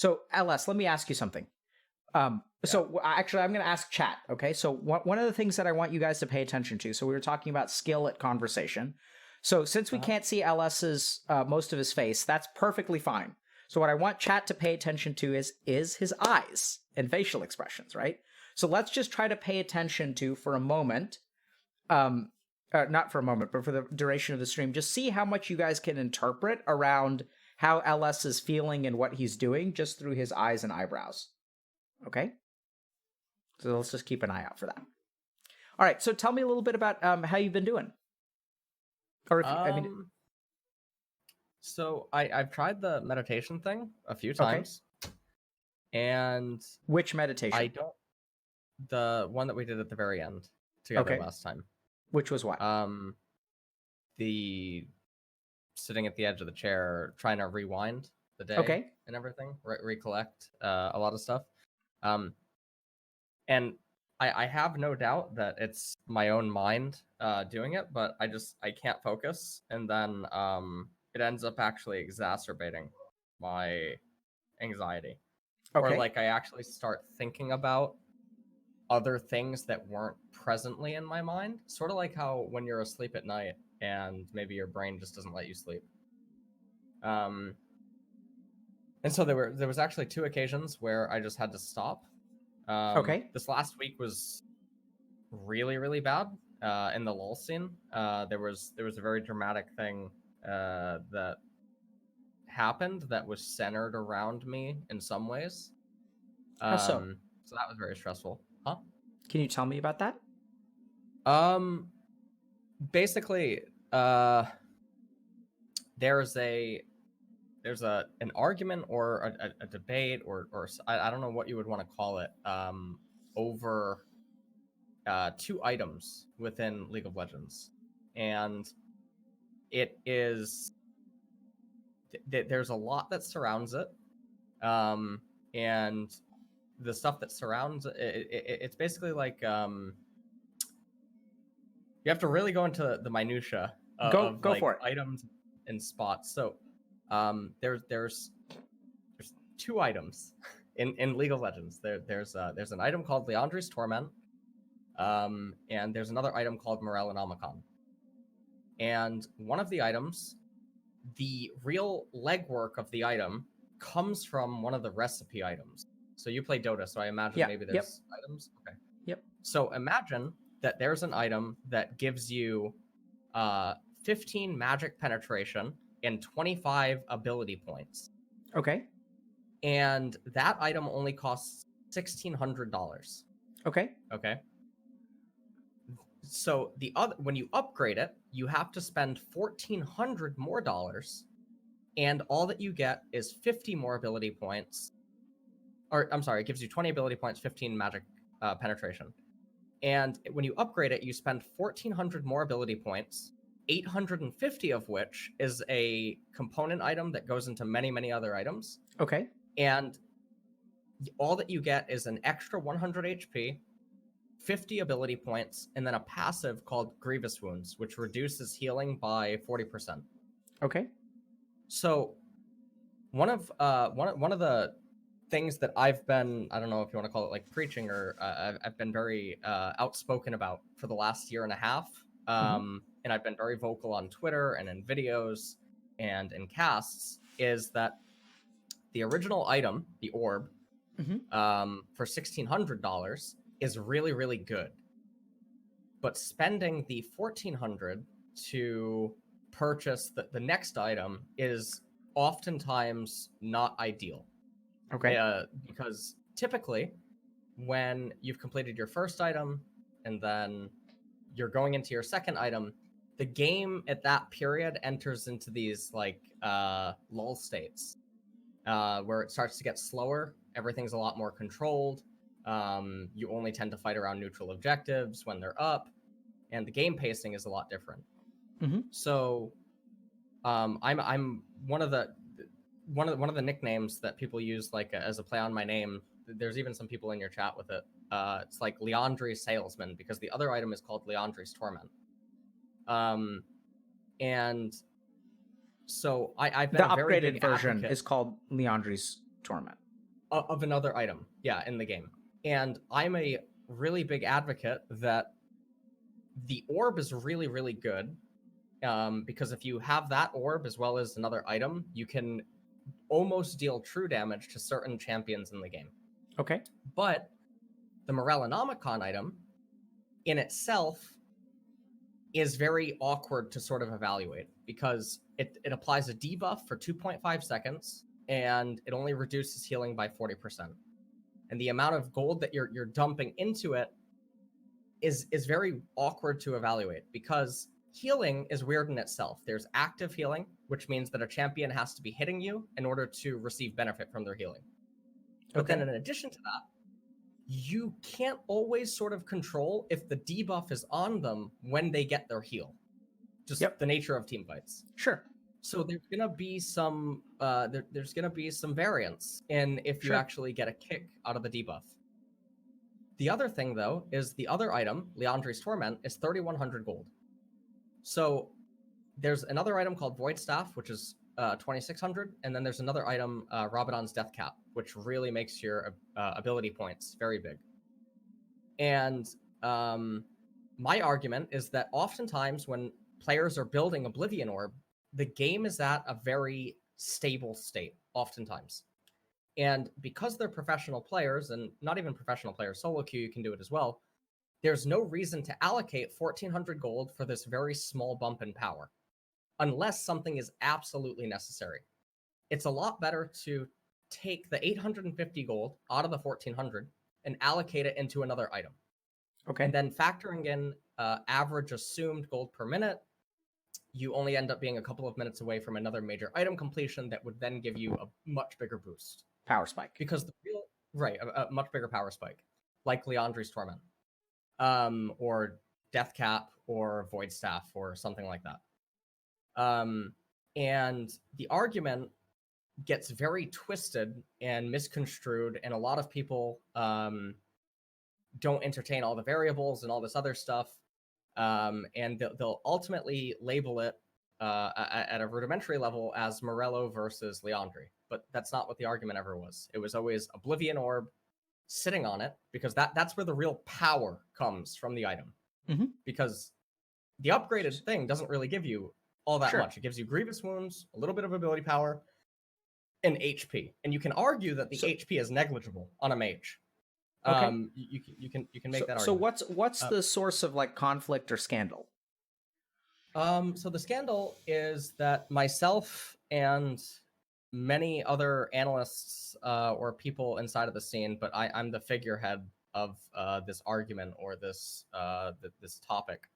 So, LS, let me ask you something. So actually, I'm going to ask chat. Okay. So one of the things that I want you guys to pay attention to. So we were talking about skill at conversation. So since we can't see LS's most of his face, that's perfectly fine. So what I want chat to pay attention to is his eyes and facial expressions, right? So let's just try to pay attention to for a moment. Not for a moment, but for the duration of the stream, just see how much you guys can interpret around how LS is feeling and what he's doing just through his eyes and eyebrows. Okay? So let's just keep an eye out for that. All right, so tell me a little bit about how you've been doing. Or if So I've tried the meditation thing a few times. Okay. And which meditation? The one that we did at the very end together last time. Which was what? The sitting at the edge of the chair, trying to rewind the day and everything, recollect a lot of stuff. And I have no doubt that it's my own mind doing it, but I can't focus, and then it ends up actually exacerbating my anxiety. Or like I actually start thinking about other things that weren't presently in my mind, sort of like how when you're asleep at night and maybe your brain just doesn't let you sleep. And so there was actually 2 occasions where I just had to stop. This last week was really, really bad in the lull scene. There was a very dramatic thing that happened that was centered around me in some ways. How so? So that was very stressful. Huh? Can you tell me about that? Basically, there's an argument or a debate or I don't know what you would want to call it over 2 items within League of Legends, and it is there's a lot that surrounds it, and the stuff that surrounds it's basically like you have to really go into the minutia of go for it. Items and spots. So there's 2 items in League of Legends. There's an item called Liandry's Torment, and there's another item called morellonomicon. And one of the items, the real legwork of the item comes from one of the recipe items. So you play Dota, so I imagine maybe there's items. Okay. Yep. So imagine that there's an item that gives you 15 magic penetration and 25 ability points. Okay. And that item only costs $1,600. Okay. Okay. So when you upgrade it, you have to spend $1,400 more, and all that you get is 50 more ability points. Or I'm sorry, it gives you 20 ability points, 15 magic penetration. And when you upgrade it, you spend 1,400 more ability points, 850 of which is a component item that goes into many, many other items. Okay. And all that you get is an extra 100 HP, 50 ability points, and then a passive called Grievous Wounds, which reduces healing by 40%. Okay. So one of the things that I've been, I don't know if you want to call it like preaching, or I've been very outspoken about for the last year and a half. And I've been very vocal on Twitter and in videos and in casts, is that the original item, the orb, for $1,600 is really, really good. But spending the $1,400 to purchase the next item is oftentimes not ideal. Okay. Because typically, when you've completed your first item and then you're going into your second item, the game at that period enters into these like lull states where it starts to get slower. Everything's a lot more controlled. You only tend to fight around neutral objectives when they're up, and the game pacing is a lot different. So I'm one of the nicknames that people use like as a play on my name. There's even some people in your chat with it. It's like Liandry Salesman, because the other item is called Liandry's Torment. And so I've been the a very upgraded big version advocate. is called Liandry's Torment. of another item, yeah, in the game. And I'm a really big advocate that the orb is really, really good, because if you have that orb as well as another item, you can almost deal true damage to certain champions in the game. Okay. But the morellonomicon item in itself is very awkward to sort of evaluate because it applies a debuff for 2.5 seconds and it only reduces healing by 40%. And the amount of gold that you're dumping into it is very awkward to evaluate because healing is weird in itself. There's active healing, which means that a champion has to be hitting you in order to receive benefit from their healing. But then in addition to that, you can't always sort of control if the debuff is on them when they get their heal. Just the nature of team fights. Sure. So there's gonna be some there's gonna be some variance in if you actually get a kick out of the debuff. The other thing though is the other item, Liandry's Torment, is 3,100 gold. So there's another item called Void Staff, which is 2,600, and then there's another item, Rabadon's Death Cap, which really makes your ability points very big. And my argument is that oftentimes when players are building Oblivion Orb, the game is at a very stable state, oftentimes. And because they're professional players, and not even professional players, solo queue, you can do it as well, there's no reason to allocate 1,400 gold for this very small bump in power, unless something is absolutely necessary. It's a lot better to take the 850 gold out of the 1,400 and allocate it into another item. Okay. And then factoring in average assumed gold per minute, you only end up being a couple of minutes away from another major item completion that would then give you a much bigger boost. Power spike. Because the real, a much bigger power spike, like Liandry's Torment, or Death Cap, or Void Staff, or something like that. And the argument gets very twisted and misconstrued, and a lot of people don't entertain all the variables and all this other stuff, and they'll ultimately label it at a rudimentary level as Morello versus Liandry. But that's not what the argument ever was. It was always Oblivion Orb sitting on it, because that's where the real power comes from the item. Mm-hmm. Because the upgraded thing doesn't really give you all that much. It gives you grievous wounds, a little bit of ability power, and HP. And you can argue that the HP is negligible on a mage. Okay. You can make that argument. So what's the source of like conflict or scandal? So the scandal is that myself and many other analysts or people inside of the scene, but I'm the figurehead of this argument or this this topic.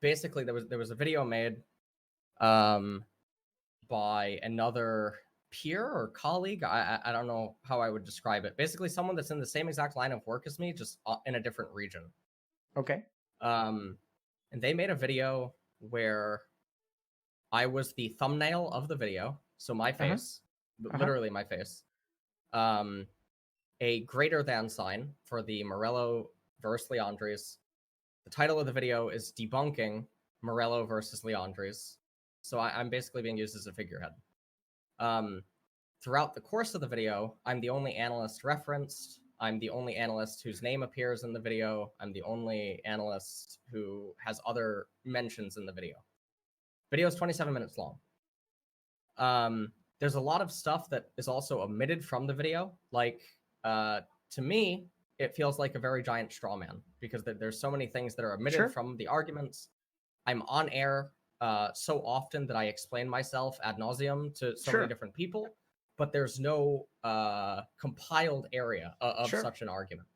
Basically, there was a video made by another peer or colleague. I don't know how I would describe it. Basically, someone that's in the same exact line of work as me, just in a different region. Okay. And they made a video where I was the thumbnail of the video, so my face, literally my face, a greater than sign for the Morello versus Liandry's. The title of the video is debunking Morello versus Liandry's. So I'm basically being used as a figurehead. Throughout the course of the video, I'm the only analyst referenced. I'm the only analyst whose name appears in the video. I'm the only analyst who has other mentions in the video. Video is 27 minutes long. There's a lot of stuff that is also omitted from the video. Like, to me, it feels like a very giant straw man because there's so many things that are omitted from the arguments. I'm on air so often that I explain myself ad nauseum to so many different people, but there's no compiled area of such an argument.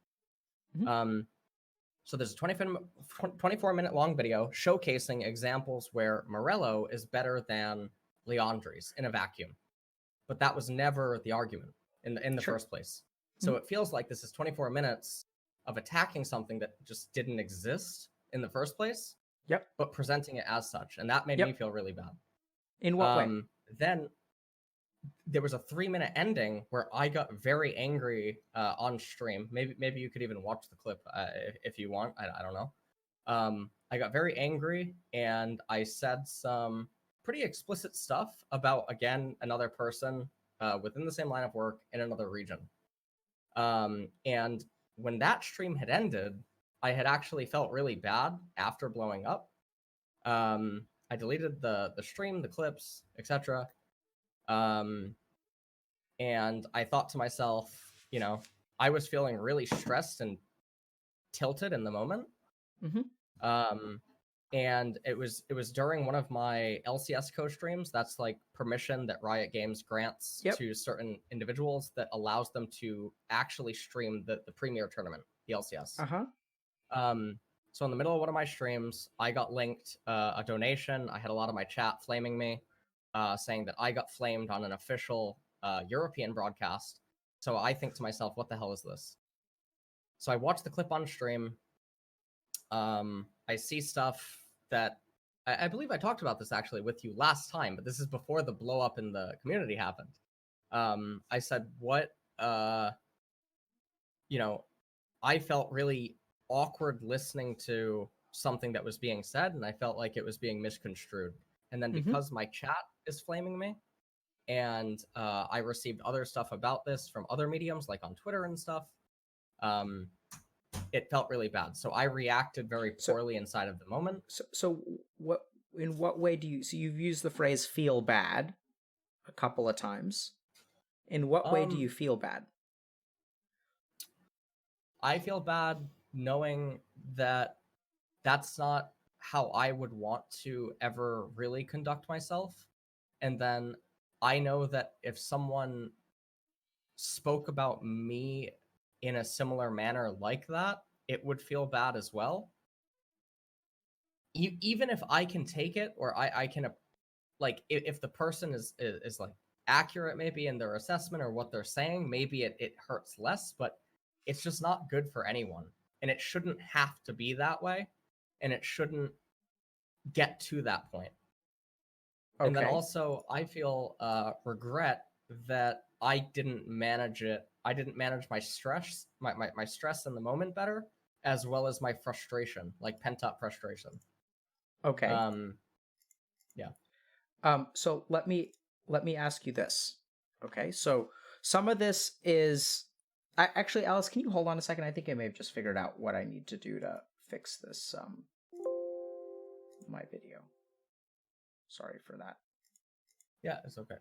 Mm-hmm. So there's a 24-minute long video showcasing examples where Morello is better than Liandry's in a vacuum. But that was never the argument in the first place. So it feels like this is 24 minutes of attacking something that just didn't exist in the first place, but presenting it as such. And that made me feel really bad. In what way? Then there was a 3-minute ending where I got very angry on stream. Maybe you could even watch the clip if you want. I don't know. I got very angry and I said some pretty explicit stuff about, again, another person within the same line of work in another region. And when that stream had ended, I had actually felt really bad after blowing up. I deleted the stream, the clips, etc. And I thought to myself, you know, I was feeling really stressed and tilted in the moment. And it was during one of my LCS co-streams. That's like permission that Riot Games grants to certain individuals that allows them to actually stream the premier tournament, the LCS. So in the middle of one of my streams, I got linked a donation. I had a lot of my chat flaming me, saying that I got flamed on an official European broadcast. So I think to myself, what the hell is this? So I watched the clip on stream. I see stuff that I believe I talked about this actually with you last time, but this is before the blow up in the community happened. I said, what, you know, I felt really awkward listening to something that was being said, and I felt like it was being misconstrued. And then because my chat is flaming me, and I received other stuff about this from other mediums, like on Twitter and stuff, it felt really bad. So I reacted very poorly inside of the moment. So what? In what way do you? So you've used the phrase "feel bad" a couple of times. In what way do you feel bad? I feel bad knowing that that's not how I would want to ever really conduct myself. And then I know that if someone spoke about me in a similar manner like that, it would feel bad as well. Even if I can take it, or I can, like, if the person is like accurate maybe in their assessment or what they're saying, maybe it hurts less, but it's just not good for anyone. And it shouldn't have to be that way. And it shouldn't get to that point. Okay. And then also I feel regret that I didn't manage it. I didn't manage my stress, my stress in the moment better, as well as my frustration, like pent up frustration. Okay. Yeah. So let me ask you this. Okay. So some of this is actually, Alice, can you hold on a second? I think I may have just figured out what I need to do to fix this my video. Sorry for that. Yeah, it's okay.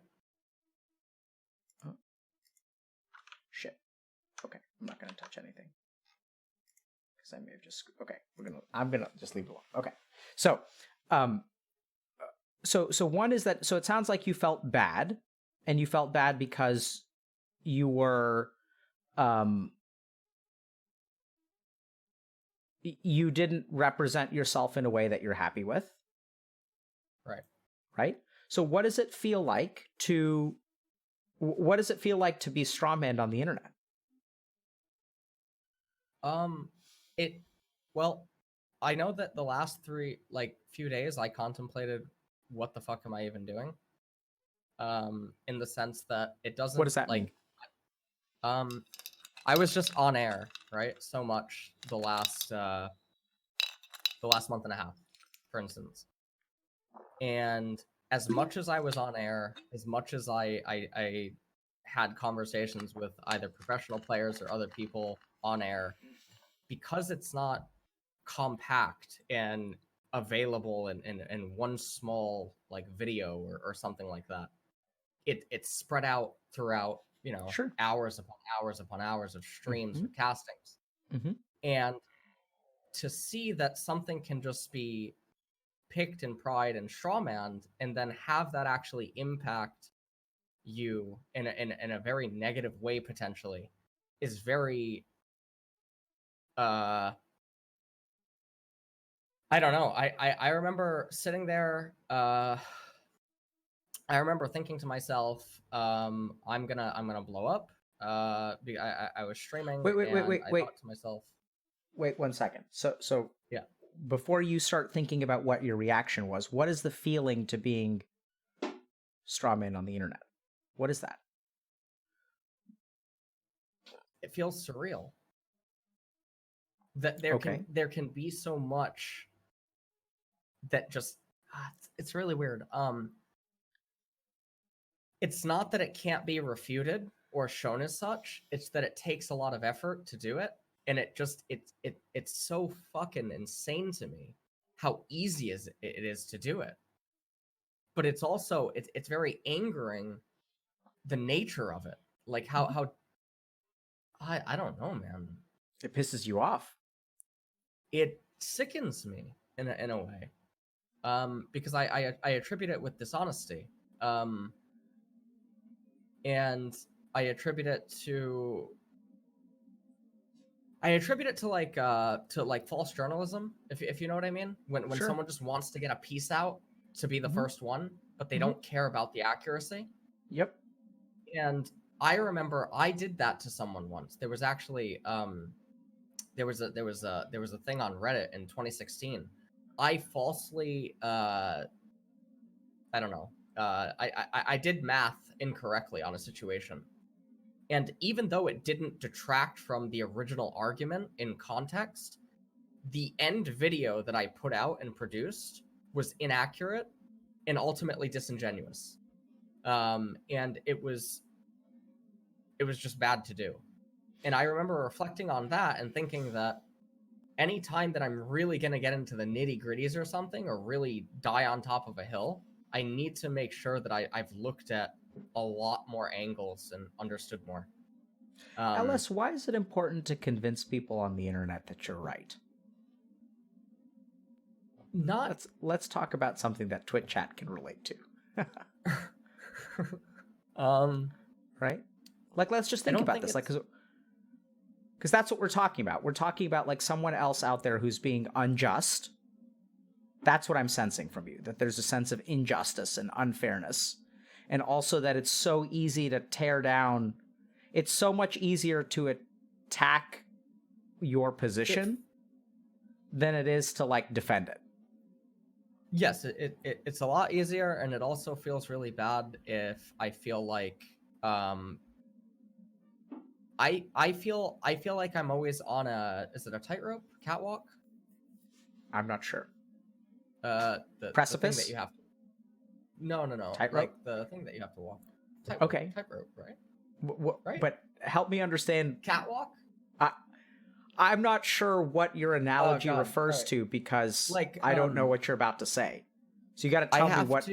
Oh. Shit. Okay, I'm not gonna touch anything because I may have just. Okay, I'm gonna just leave it alone. Okay, so, so one is that. So it sounds like you felt bad, and you felt bad because you were, you didn't represent yourself in a way that you're happy with. Right. Right. So what does it feel like to? What does it feel like to be strawmanned on the internet? Well, I know that the last few days I contemplated what the fuck am I even doing? In the sense that it doesn't. What does that mean? I was just on air, right? So much the last month and a half, for instance. And as much as I was on air, as much as I had conversations with either professional players or other people on air, because it's not compact and available in one small like video or something like that, it's spread out throughout, Sure. hours upon hours upon hours of streams or castings. And to see that something can just be picked in pride and strawmanned and then have that actually impact you in a very negative way potentially is very I don't know. I remember sitting there. I remember thinking to myself, I'm gonna blow up. I was streaming. Wait. I thought to myself. Wait 1 second. So yeah. Before you start thinking about what your reaction was, what is the feeling to being strawman on the internet? What is that? It feels surreal. That there can be so much that just it's really weird. it's not that it can't be refuted or shown as such. It's that it takes a lot of effort to do it, and it's so fucking insane to me how easy it is to do it. But it's also it's very angering, the nature of it, like how I don't know, man. It pisses you off. It sickens me in a way, because I attribute it with dishonesty, and I attribute it to like false journalism, if you know what I mean. When Sure. someone just wants to get a piece out to be the Mhm. first one, but they Mhm. don't care about the accuracy. Yep. And I remember I did that to someone once. There was actually there was a thing on Reddit in 2016. I falsely I don't know. I did math incorrectly on a situation. And even though it didn't detract from the original argument in context, the end video that I put out and produced was inaccurate and ultimately disingenuous. And it was just bad to do. And I remember reflecting on that and thinking that anytime that I'm really going to get into the nitty gritties or something, or really die on top of a hill, I need to make sure that I've looked at a lot more angles and understood more. LS, why is it important to convince people on the internet that you're right? Not Let's talk about something that Twitch chat can relate to. Right? Like, let's just think about this. Like, because that's what we're talking about. We're talking about like someone else out there who's being unjust. That's what I'm sensing from you, that there's a sense of injustice and unfairness. And also that it's so easy to tear down. It's so much easier to attack your position than it is to like defend it. Yes, it's a lot easier, and it also feels really bad if I feel like I feel like I'm always on is it a tightrope, catwalk? I'm not sure. The Precipice? thing that you have to... No. Tightrope? Like the thing that you have to walk. Okay. Tightrope, right? Right? But help me understand. Catwalk? I'm not sure what your analogy refers right. to, because like I don't know what you're about to say. So you got to tell me what.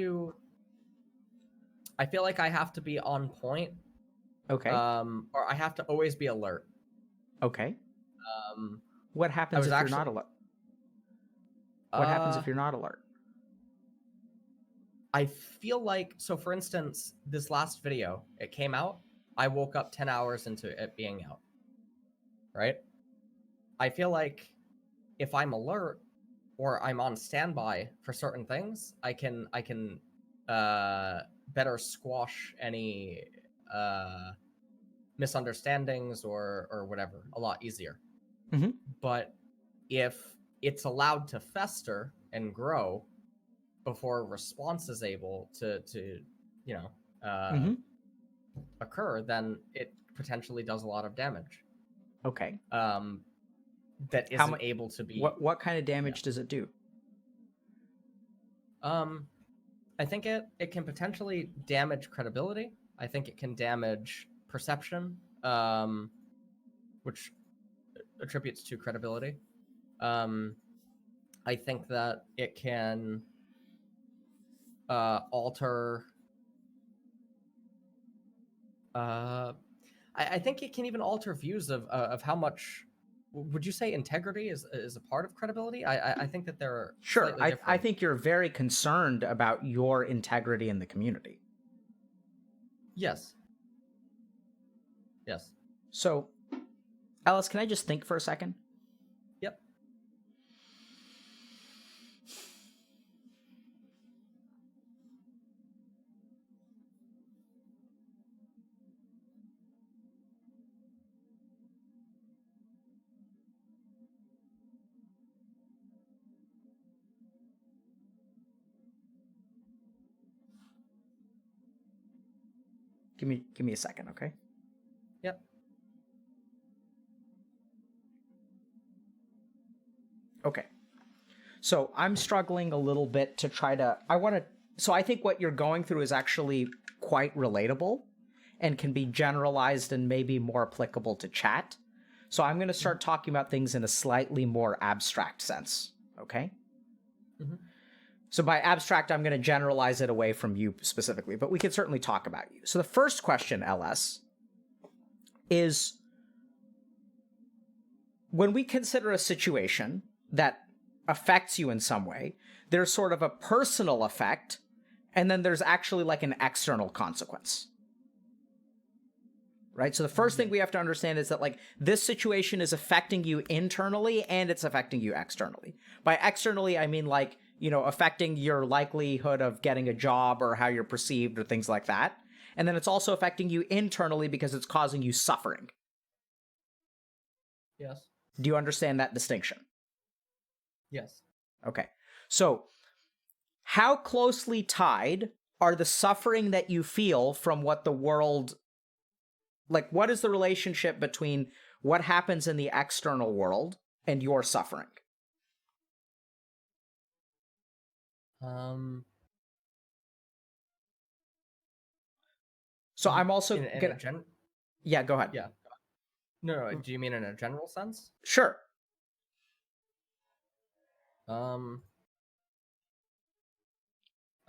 I feel like I have to be on point. Okay. Or I have to always be alert. Okay. What happens if you're not alert? What happens if you're not alert? I feel like, so for instance, this last video, it came out, I woke up 10 hours into it being out, right? I feel like if I'm alert or I'm on standby for certain things, I can better squash any misunderstandings or whatever a lot easier. Mm-hmm. But if it's allowed to fester and grow before a response is able to occur, then it potentially does a lot of damage. Okay. That isn't able to be... What kind of damage does it do? I think it can potentially damage credibility. I think it can damage perception, which attributes to credibility. I think that it can alter... I think it can even alter views of how much... Would you say integrity is a part of credibility? I think that there are sure. I think you're very concerned about your integrity in the community. Yes. So, Alice, can I just think for a second? Yep. Give me a second, okay? Yep. Okay. So I'm struggling a little bit to try to... I want to so I think what you're going through is actually quite relatable and can be generalized and maybe more applicable to chat. So I'm going to start talking about things in a slightly more abstract sense, okay? Mm-hmm. So by abstract, I'm going to generalize it away from you specifically, but we can certainly talk about you. So the first question, LS, is when we consider a situation that affects you in some way, there's sort of a personal effect, and then there's actually like an external consequence. Right? So the first thing we have to understand is that like this situation is affecting you internally and it's affecting you externally. By externally, I mean like, you know, affecting your likelihood of getting a job or how you're perceived or things like that. And then it's also affecting you internally because it's causing you suffering. Yes. Do you understand that distinction? Yes. Okay. So how closely tied are the suffering that you feel from what the world, like what is the relationship between what happens in the external world and your suffering? So I'm also gonna... Yeah, go ahead. Yeah. No, do you mean in a general sense? Sure. I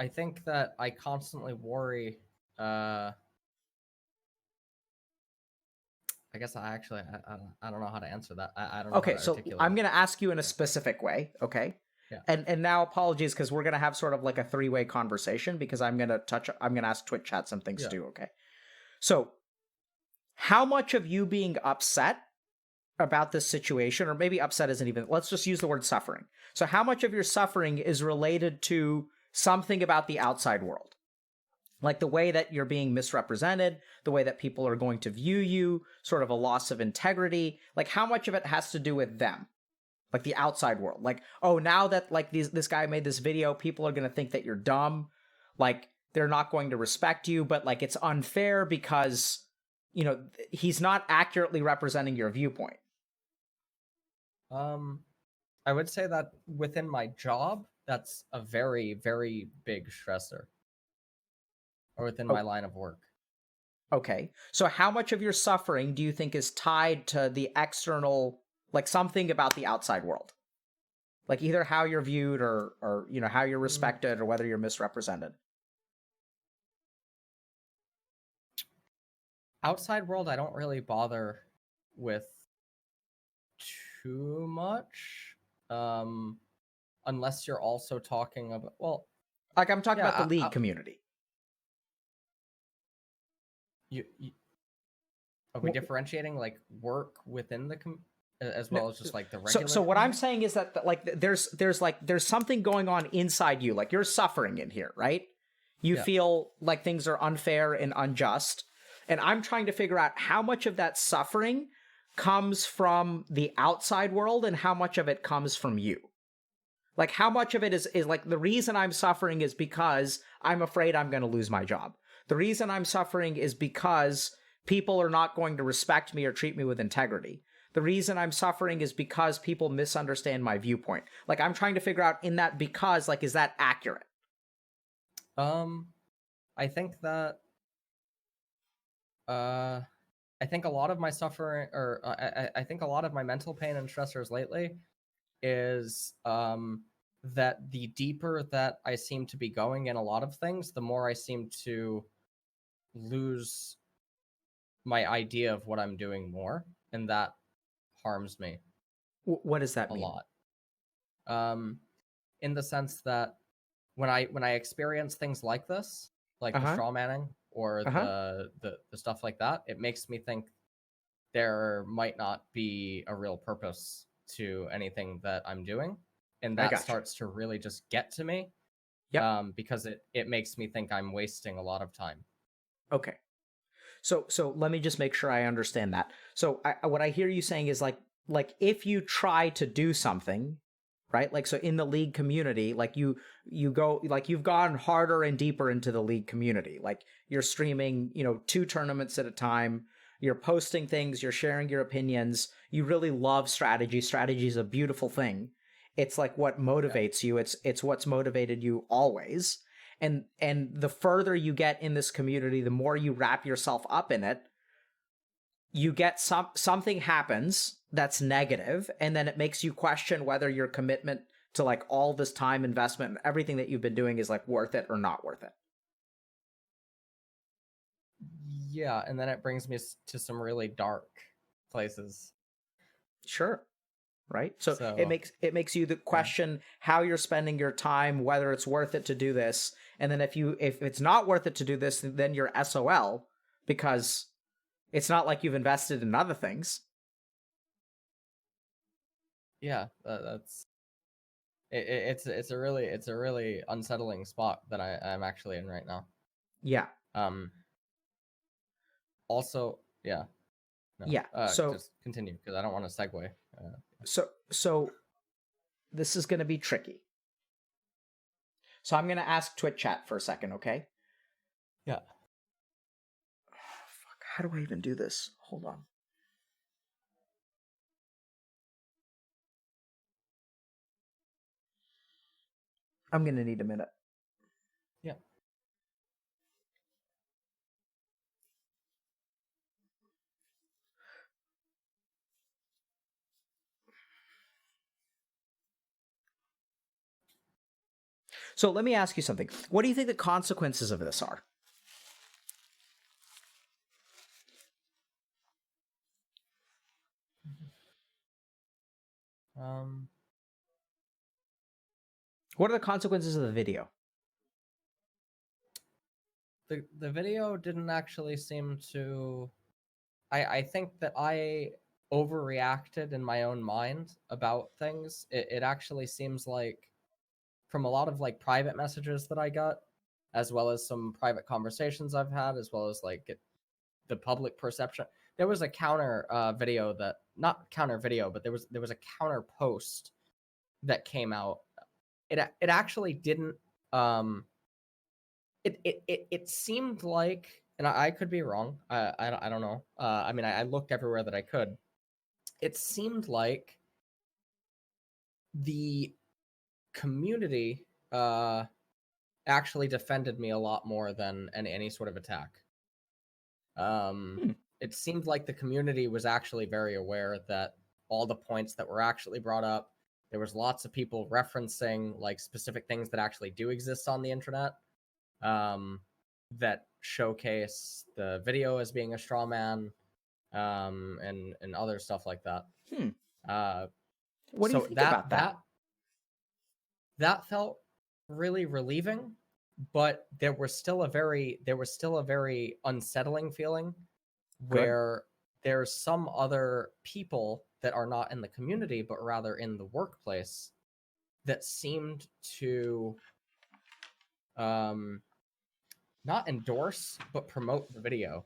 think that I constantly worry. I guess I don't know how to answer that. I don't know Okay, how to so articulate I'm it. going to ask you in a specific way, okay? Yeah. And now apologies because we're going to have sort of like a three-way conversation because I'm going to ask Twitch chat some things too, okay? So how much of you being upset about this situation, or maybe upset isn't even, let's just use the word suffering. So how much of your suffering is related to something about the outside world? Like the way that you're being misrepresented, the way that people are going to view you, sort of a loss of integrity. Like how much of it has to do with them? Like the outside world. Like, oh, now that like this guy made this video, people are going to think that you're dumb. Like they're not going to respect you, but like it's unfair because, you know, he's not accurately representing your viewpoint. I would say that within my job, that's a very, very big stressor. Or within my line of work. Okay. So how much of your suffering do you think is tied to the external, like something about the outside world? Like either how you're viewed or you know, how you're respected or whether you're misrepresented? Outside world, I don't really bother with too much. Unless you're also talking about, well, like I'm talking about the league community. Are we differentiating like work within the as well as just like the regular? So what I'm saying is that like there's something going on inside you, like you're suffering in here, right? You feel like things are unfair and unjust, and I'm trying to figure out how much of that suffering comes from the outside world and how much of it comes from you. Like how much of it is like the reason I'm suffering is because I'm afraid I'm going to lose my job. The reason I'm suffering is because people are not going to respect me or treat me with integrity. The reason I'm suffering is because people misunderstand my viewpoint. Like I'm trying to figure out in that because, like, is that accurate? I think that I think a lot of my suffering, or I think a lot of my mental pain and stressors lately is that the deeper that I seem to be going in a lot of things, the more I seem to lose my idea of what I'm doing more, and that harms me. What does that mean? A lot. In the sense that when I experience things like this, like the straw manning or the stuff like that, it makes me think there might not be a real purpose to anything that I'm doing, and that starts to really just get to me. Because it makes me think I'm wasting a lot of time. Okay. So let me just make sure I understand that. So what I hear you saying is like if you try to do something, right? Like so in the league community, like you go like you've gone harder and deeper into the league community. Like you're streaming, you know, 2 tournaments at a time. You're posting things, you're sharing your opinions. You really love strategy. Strategy is a beautiful thing. It's like what motivates you. It's what's motivated you always. and the further you get in this community, the more you wrap yourself up in it, you get something happens that's negative, and then it makes you question whether your commitment to like all this time investment and everything that you've been doing is like worth it or not worth it. Yeah, and then it brings me to some really dark places. Sure. Right? So it makes you the question how you're spending your time, whether it's worth it to do this. And then if it's not worth it to do this, then you're SOL, because it's not like you've invested in other things. Yeah, that's it's a really unsettling spot that I'm actually in right now. Yeah. Also, yeah. No. Yeah. So just continue, because I don't want to segue. So this is going to be tricky. So I'm going to ask Twitch chat for a second, okay? Yeah. Oh, fuck. How do I even do this? Hold on. I'm going to need a minute. Yeah. So let me ask you something. What do you think the consequences of this are? What are the consequences of the video? The video didn't actually seem to... I think that I overreacted in my own mind about things. It actually seems like, from a lot of like private messages that I got, as well as some private conversations I've had, as well as like the public perception, there was a counter video that, not counter video, but there was a counter post that came out. It actually didn't it seemed like, and I could be wrong, I don't know, I mean, I looked everywhere that I could. It seemed like the community actually defended me a lot more than any sort of attack. It seemed like the community was actually very aware that all the points that were actually brought up, there was lots of people referencing like specific things that actually do exist on the internet, that showcase the video as being a straw man, and other stuff like that. What do you think about that? That felt really relieving, but there was still a very unsettling feeling where there's some other people that are not in the community but rather in the workplace that seemed to not endorse but promote the video,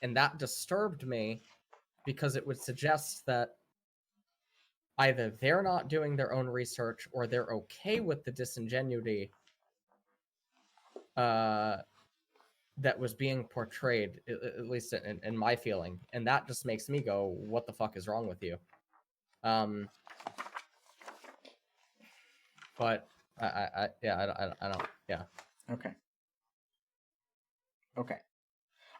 and that disturbed me, because it would suggest that either they're not doing their own research or they're okay with the disingenuity that was being portrayed, at least in my feeling. And that just makes me go, what the fuck is wrong with you? But I don't, yeah. Okay.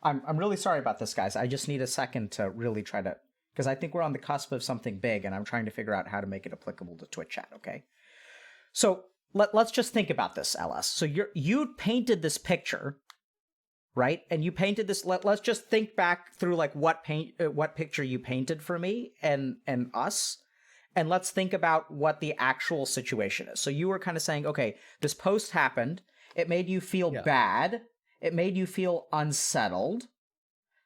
I'm really sorry about this, guys. I just need a second to really try to, because I think we're on the cusp of something big, and I'm trying to figure out how to make it applicable to Twitch chat, okay? So let's just think about this, LS. So you painted this picture, right? And you painted this. Let's just think back through like what picture you painted for me and us, and let's think about what the actual situation is. So you were kind of saying, okay, this post happened. It made you feel bad. It made you feel unsettled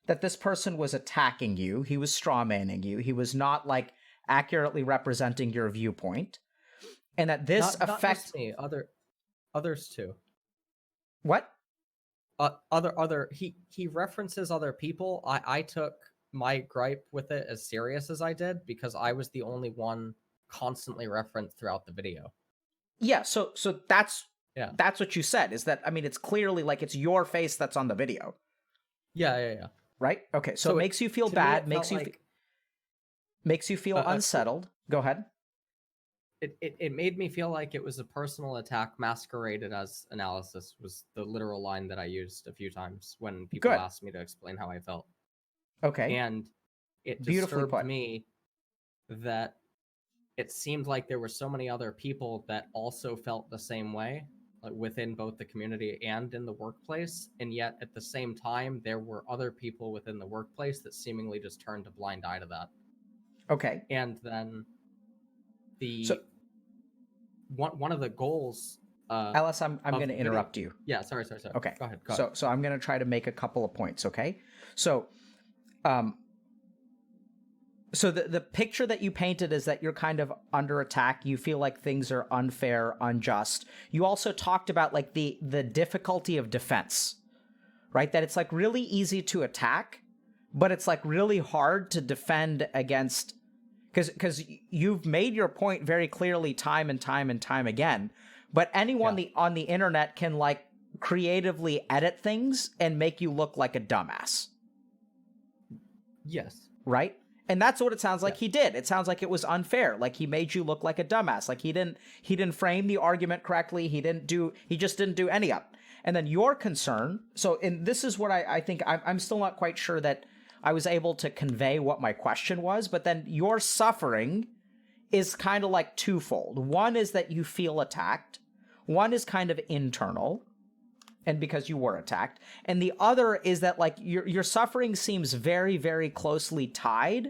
that this person was attacking you. He was strawmanning you. He was not like accurately representing your viewpoint, and that this affects me. Others too. What? He references other people. I took my gripe with it as serious as I did, because I was the only one constantly referenced throughout the video. Yeah. So that's what you said, is that, I mean, it's clearly like it's your face that's on the video. Yeah. Right? Okay. So it makes you feel bad, makes you feel unsettled. Go ahead. it made me feel like it was a personal attack masqueraded as analysis, was the literal line that I used a few times when people Good. asked me to explain how I felt. Okay. And it Beautifully disturbed put. me that it seemed like there were so many other people that also felt the same way, like within both the community and in the workplace, and yet at the same time there were other people within the workplace that seemingly just turned a blind eye to that. Okay. And then So, one of the goals Alice, I'm going to interrupt you. Yeah, sorry. Okay. Go ahead. So I'm going to try to make a couple of points, okay? So so the picture that you painted is that you're kind of under attack. You feel like things are unfair, unjust. You also talked about like the difficulty of defense, right? That it's like really easy to attack, but it's like really hard to defend against, because you've made your point very clearly time and time and time again. But anyone on the internet can like creatively edit things and make you look like a dumbass. Yes. Right? And that's what it sounds like he did. It sounds like it was unfair. Like he made you look like a dumbass. Like he didn't frame the argument correctly. He just didn't do any of it. And then your concern, and this is what I think, I'm still not quite sure that I was able to convey what my question was, but then your suffering is kind of like twofold. One is that you feel attacked. One is kind of internal, and because you were attacked. And the other is that like your suffering seems very, very closely tied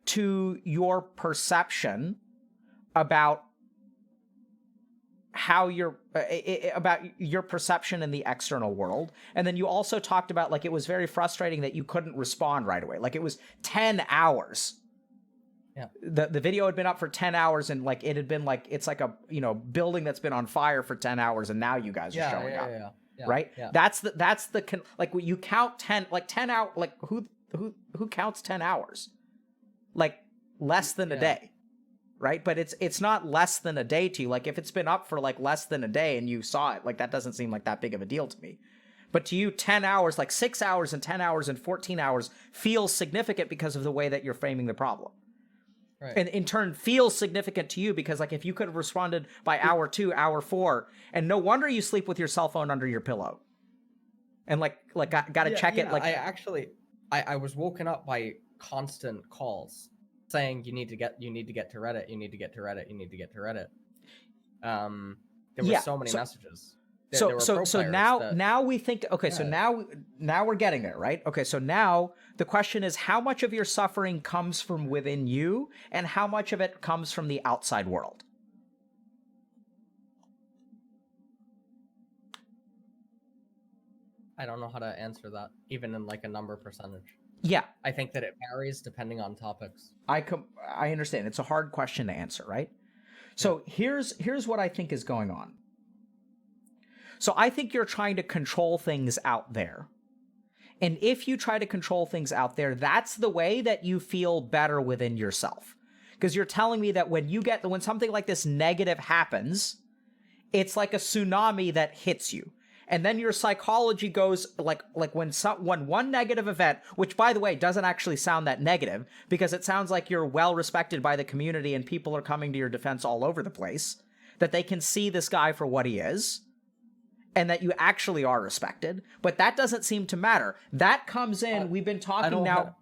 to your perception about how about your perception in the external world. And then you also talked about like it was very frustrating that you couldn't respond right away. Like it was 10 hours. Yeah. The video had been up for 10 hours and like it had been like, it's like a, building that's been on fire for 10 hours and now you guys are showing up. Yeah, right? Yeah. That's the like when you count 10 hours, like who counts 10 hours? Like less than a day, right? But it's not less than a day to you. Like if it's been up for like less than a day and you saw it, like that doesn't seem like that big of a deal to me. But to you, 10 hours, like 6 hours and 10 hours and 14 hours feels significant because of the way that you're framing the problem. Right. And in turn feels significant to you because like if you could have responded by hour 2, hour 4, and no wonder you sleep with your cell phone under your pillow. And like got to check it. Like I was woken up by constant calls saying you need to get to Reddit, you need to get to Reddit, you need to get to Reddit. There were so many messages. So now we think, okay, so now we're getting there, right? Okay, so now the question is how much of your suffering comes from within you and how much of it comes from the outside world? I don't know how to answer that, even in like a number percentage. Yeah. I think that it varies depending on topics. I understand. It's a hard question to answer, right? So here's what I think is going on. So I think you're trying to control things out there. And if you try to control things out there, that's the way that you feel better within yourself. Because you're telling me that when something like this negative happens, it's like a tsunami that hits you. And then your psychology goes like when one negative event, which by the way doesn't actually sound that negative because it sounds like you're well respected by the community and people are coming to your defense all over the place, that they can see this guy for what he is and that you actually are respected. But that doesn't seem to matter. That comes in. We've been talking now.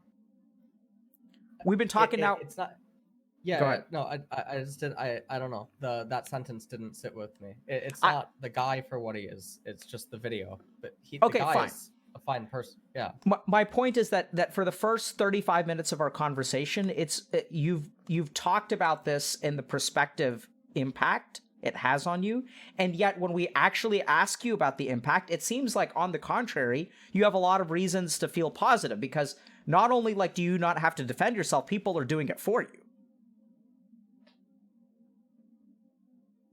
It's not. Yeah, go ahead. No, I just did. I don't know. That sentence didn't sit with me. It's not the guy for what he is. It's just the video. But the guy fine. Is a fine person. Yeah. My point is that for the first 35 minutes of our conversation, you've talked about this in the perspective impact it has on you, and yet when we actually ask you about the impact, it seems like on the contrary, you have a lot of reasons to feel positive because not only like do you not have to defend yourself, people are doing it for you.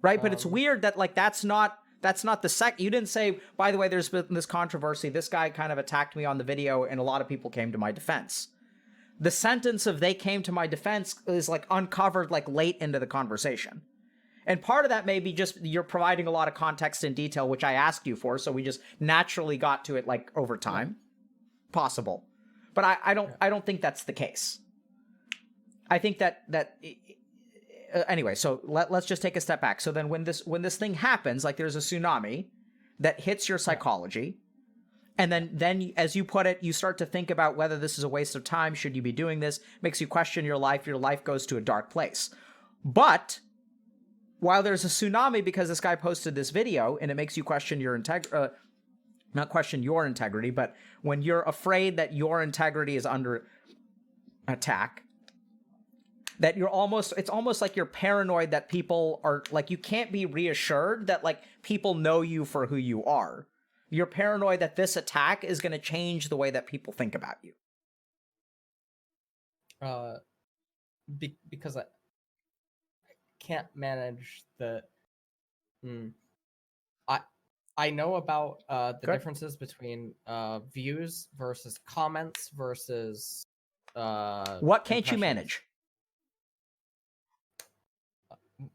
Right, but it's weird that like that's not the you didn't say, by the way, there's been this controversy, this guy kind of attacked me on the video and a lot of people came to my defense. The sentence of they came to my defense is like uncovered like late into the conversation. And part of that may be just you're providing a lot of context and detail, which I asked you for, so we just naturally got to it like over time. Possible. But I don't think that's the case. I think that anyway, so let's just take a step back. So then when this thing happens, like there's a tsunami that hits your psychology, and then as you put it, you start to think about whether this is a waste of time. Should you be doing this? Makes you question your life. Your life goes to a dark place. But while there's a tsunami because this guy posted this video and it makes you question your integrity, not question your integrity, but when you're afraid that your integrity is under attack, that it's almost like you're paranoid that people are like, you can't be reassured that like people know you for who you are. You're paranoid that this attack is going to change the way that people think about you. Because I can't manage the. I know about the differences between views versus comments versus. What can't you manage?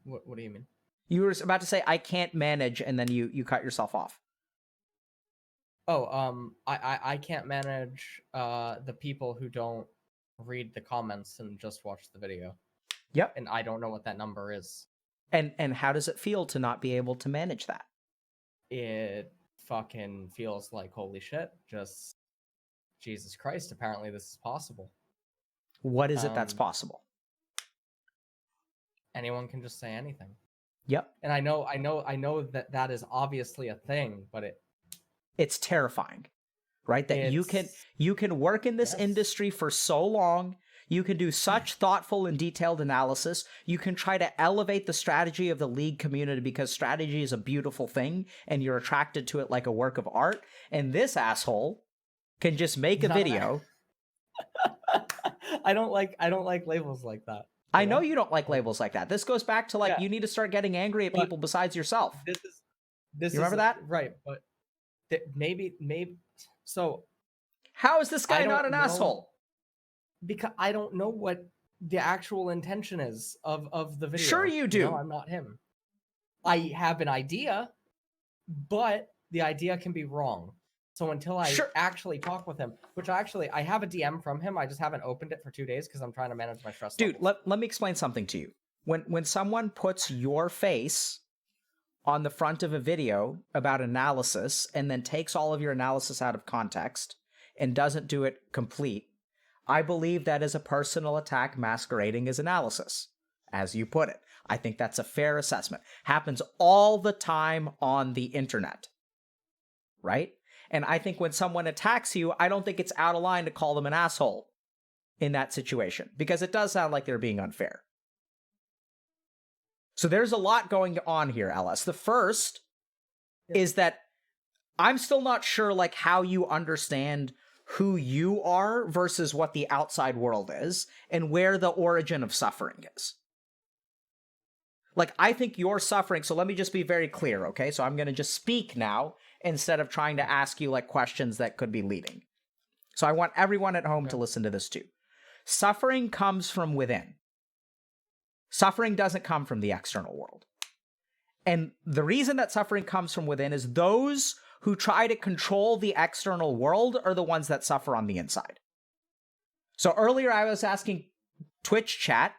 What do you mean? You were about to say I can't manage, and then you cut yourself off. Oh, I can't manage the people who don't read the comments and just watch the video. Yep. And I don't know what that number is. And how does it feel to not be able to manage that? It fucking feels like holy shit. Just Jesus Christ. Apparently this is possible. What is it that's possible? Anyone can just say anything. Yep. And I know that is obviously a thing, but it's terrifying, right? That you can work in this industry for so long. You can do such thoughtful and detailed analysis. You can try to elevate the strategy of the League community because strategy is a beautiful thing and you're attracted to it like a work of art. And this asshole can just make a video. I don't like labels like that. I know you don't like labels like that. This goes back to like, you need to start getting angry at people besides yourself. You remember that? Right. But maybe. So how is this guy not an asshole? Because I don't know what the actual intention is of the video. Sure you do. No, I'm not him. I have an idea, but the idea can be wrong. So until I actually talk with him, which I have a DM from him, I just haven't opened it for 2 days because I'm trying to manage my stress Dude, levels. let me explain something to you. When someone puts your face on the front of a video about analysis and then takes all of your analysis out of context and doesn't do it complete, I believe that is a personal attack masquerading as analysis, as you put it. I think that's a fair assessment. Happens all the time on the internet, right? And I think when someone attacks you, I don't think it's out of line to call them an asshole in that situation, because it does sound like they're being unfair. So there's a lot going on here, LS. The first is that I'm still not sure like how you understand who you are versus what the outside world is and where the origin of suffering is. Like, I think you're suffering, so let me just be very clear, okay? So I'm going to just speak now instead of trying to ask you like questions that could be leading. So I want everyone at home to listen to this too. Suffering comes from within. Suffering doesn't come from the external world. And the reason that suffering comes from within is those who try to control the external world are the ones that suffer on the inside. So earlier I was asking Twitch chat,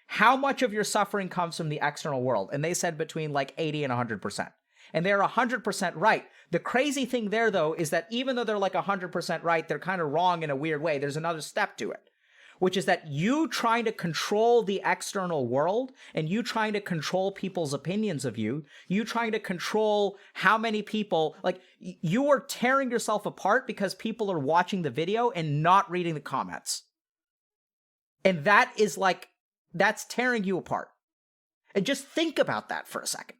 how much of your suffering comes from the external world? And they said between like 80 and 100%. And they're 100% right. The crazy thing there, though, is that even though they're like 100% right, they're kind of wrong in a weird way. There's another step to it, which is that you trying to control the external world and you trying to control people's opinions of you, you trying to control how many people, like you are tearing yourself apart because people are watching the video and not reading the comments. And that is like, that's tearing you apart. And just think about that for a second.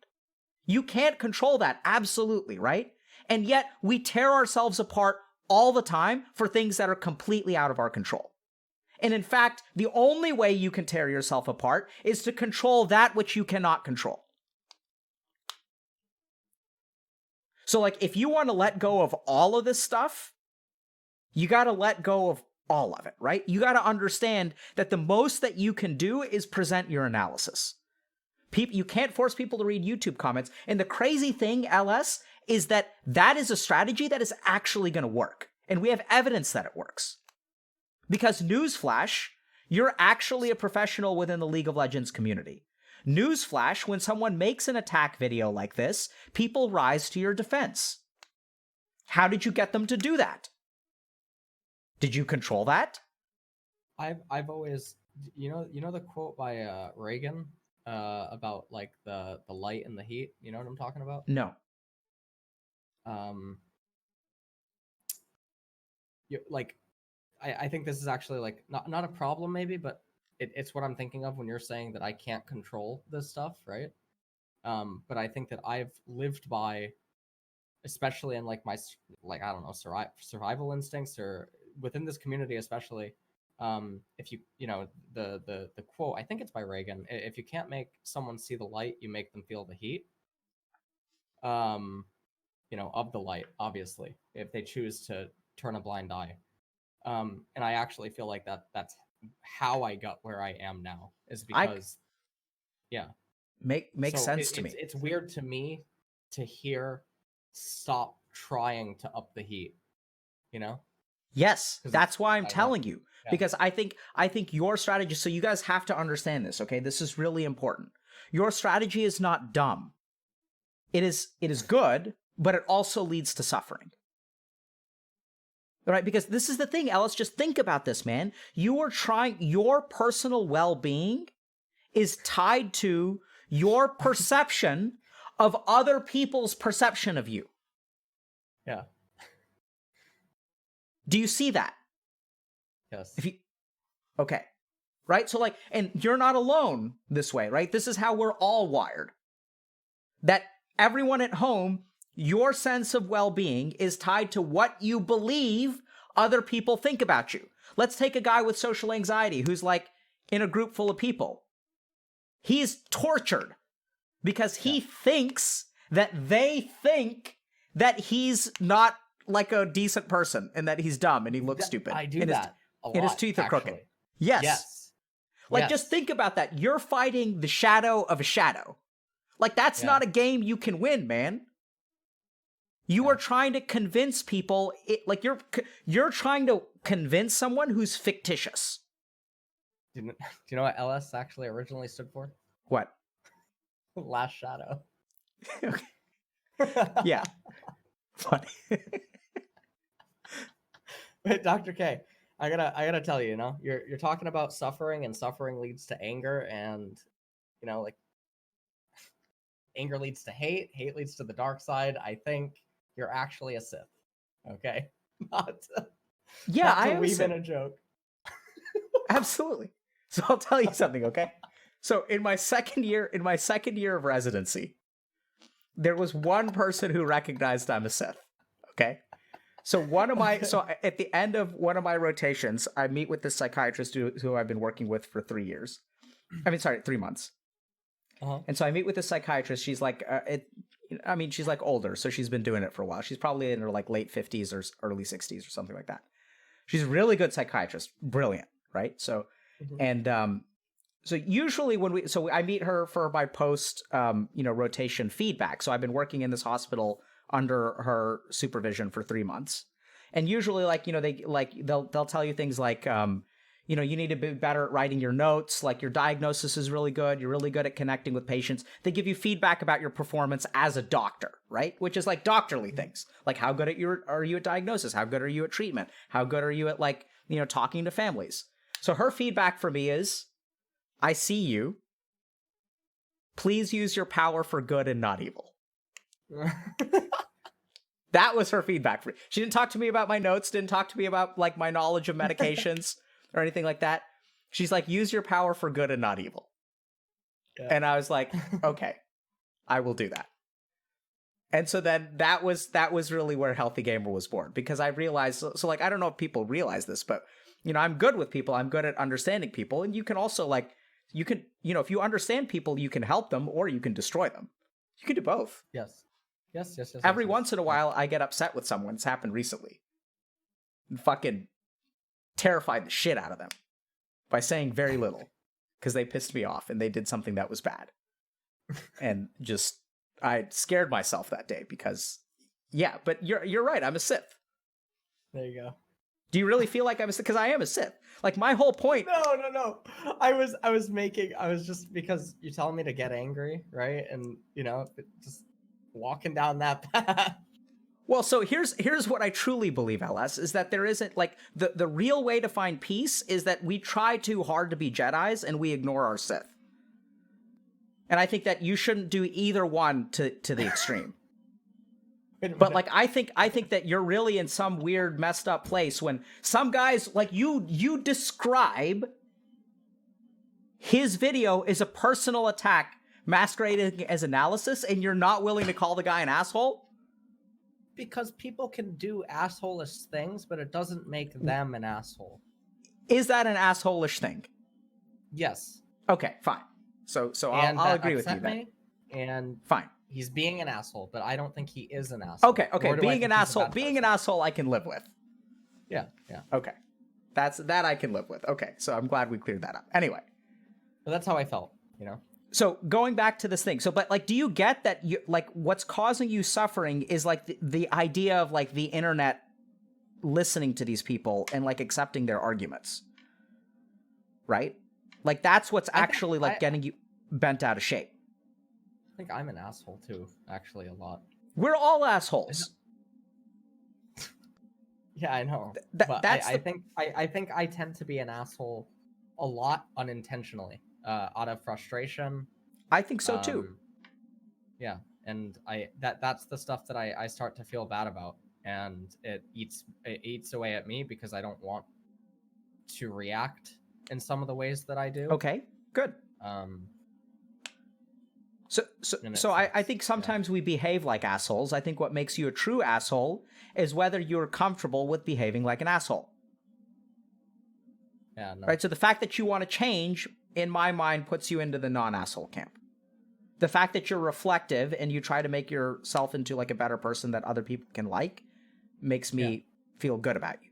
You can't control that, absolutely, right? And yet we tear ourselves apart all the time for things that are completely out of our control. And in fact, the only way you can tear yourself apart is to control that which you cannot control. So like, if you want to let go of all of this stuff, you got to let go of all of it, right? You got to understand that the most that you can do is present your analysis. You can't force people to read YouTube comments. And the crazy thing, LS, is that that is a strategy that is actually going to work. And we have evidence that it works. Because newsflash, you're actually a professional within the League of Legends community. Newsflash, when someone makes an attack video like this, people rise to your defense. How did you get them to do that? Did you control that? I've always, you know the quote by Reagan about like the light and the heat. You know what I'm talking about? No. Like I think this is actually like not a problem maybe, but it's what I'm thinking of when you're saying that I can't control this stuff, right? But I think that I've lived by, especially in like my like I don't know survival instincts or within this community especially. If you know the quote, I think it's by Reagan. If you can't make someone see the light, you make them feel the heat. You know, of the light, obviously, if they choose to turn a blind eye. And I actually feel like that's how I got where I am now, is because makes sense to me. It's weird to me to hear stop trying to up the heat, you know? Yes, that's why I'm telling you. Yeah. Because I think your strategy, so you guys have to understand this, okay? This is really important. Your strategy is not dumb. It is good, but it also leads to suffering. Right? Because this is the thing, Ellis, just think about this, man. You are trying, your personal well-being is tied to your perception of other people's perception of you. Yeah. Do you see that? Yes. Okay. Right? So like, and you're not alone this way, right? This is how we're all wired. That everyone at home, your sense of well-being is tied to what you believe other people think about you. Let's take a guy with social anxiety who's like in a group full of people. He's tortured because he thinks that they think that he's not like a decent person and that he's dumb and he looks stupid. I do that a lot, and his teeth are crooked. actually. Yes. Like, just think about that. You're fighting the shadow of a shadow. Like, that's not a game you can win, man. You are trying to convince people, like, you're trying to convince someone who's fictitious. Do you know what LS actually originally stood for? What? Last Shadow. Yeah. Funny. Wait, Dr. K, I gotta tell you, you know, you're talking about suffering, and suffering leads to anger, and you know, like anger leads to hate, hate leads to the dark side. I think you're actually a Sith. Okay. Not to weave in a joke. Absolutely. So I'll tell you something, okay? So in my second year of residency, there was one person who recognized I'm a Sith. Okay. So at the end of one of my rotations, I meet with this psychiatrist who I've been working with for 3 years. 3 months. Uh-huh. And so I meet with this psychiatrist. She's like, she's like older, so she's been doing it for a while. She's probably in her like late 50s or early 60s or something like that. She's a really good psychiatrist, brilliant, right? So, so usually I meet her for my post, rotation feedback. So I've been working in this hospital under her supervision for 3 months. And usually they'll tell you things like, you need to be better at writing your notes. Like, your diagnosis is really good. You're really good at connecting with patients. They give you feedback about your performance as a doctor, right? Which is like doctorly things. Like, how good are you at diagnosis? How good are you at treatment? How good are you at talking to families? So her feedback for me is, I see you. Please use your power for good and not evil. That was her feedback for me. She didn't talk to me about my notes, didn't talk to me about like my knowledge of medications or anything like that. She's like, use your power for good and not evil. Yeah. And I was like, okay, I will do that. And so then that was really where Healthy Gamer was born, because I realized, so like, I don't know if people realize this, but I'm good with people. I'm good at understanding people. And you can also if you understand people, you can help them or you can destroy them. You can do both. Yes. Every once in a while, I get upset with someone. It's happened recently. And fucking terrified the shit out of them by saying very little because they pissed me off and they did something that was bad. And just, I scared myself that day because, but you're right. I'm a Sith. There you go. Do you really feel like I'm a Sith? Because I am a Sith. Like, my whole point. No. I was just because you're telling me to get angry, right? And just walking down that path. Well, so here's what I truly believe, LS, is that there isn't, like, the real way to find peace is that we try too hard to be Jedis and we ignore our Sith. And I think that you shouldn't do either one to the extreme. But like, I think that you're really in some weird messed up place when some guys, like, you describe his video as a personal attack masquerading as analysis, and you're not willing to call the guy an asshole. Because people can do asshole-ish things, but it doesn't make them an asshole. Is that an asshole-ish thing? Yes. Okay, fine. So I'll agree with you then. And fine. He's being an asshole, but I don't think he is an asshole. Okay. Being an asshole, I can live with. Yeah. Okay. That I can live with. Okay, so I'm glad we cleared that up. Anyway. But that's how I felt, So going back to this thing, but like, do you get that you like what's causing you suffering is like the idea of like the internet listening to these people and like accepting their arguments, right? Like that's what's actually getting you bent out of shape. I think I'm an asshole too, actually, a lot. We're all assholes. Yeah, I know. I think I tend to be an asshole a lot unintentionally, out of frustration. I think so too. Yeah, and that's the stuff that I start to feel bad about, and it eats away at me because I don't want to react in some of the ways that I do. Okay, good. So I think sometimes we behave like assholes. I think what makes you a true asshole is whether you're comfortable with behaving like an asshole. Yeah. No. Right. So the fact that you want to change, in my mind, puts you into the non-asshole camp. The fact that you're reflective and you try to make yourself into like a better person that other people can like makes me feel good about you.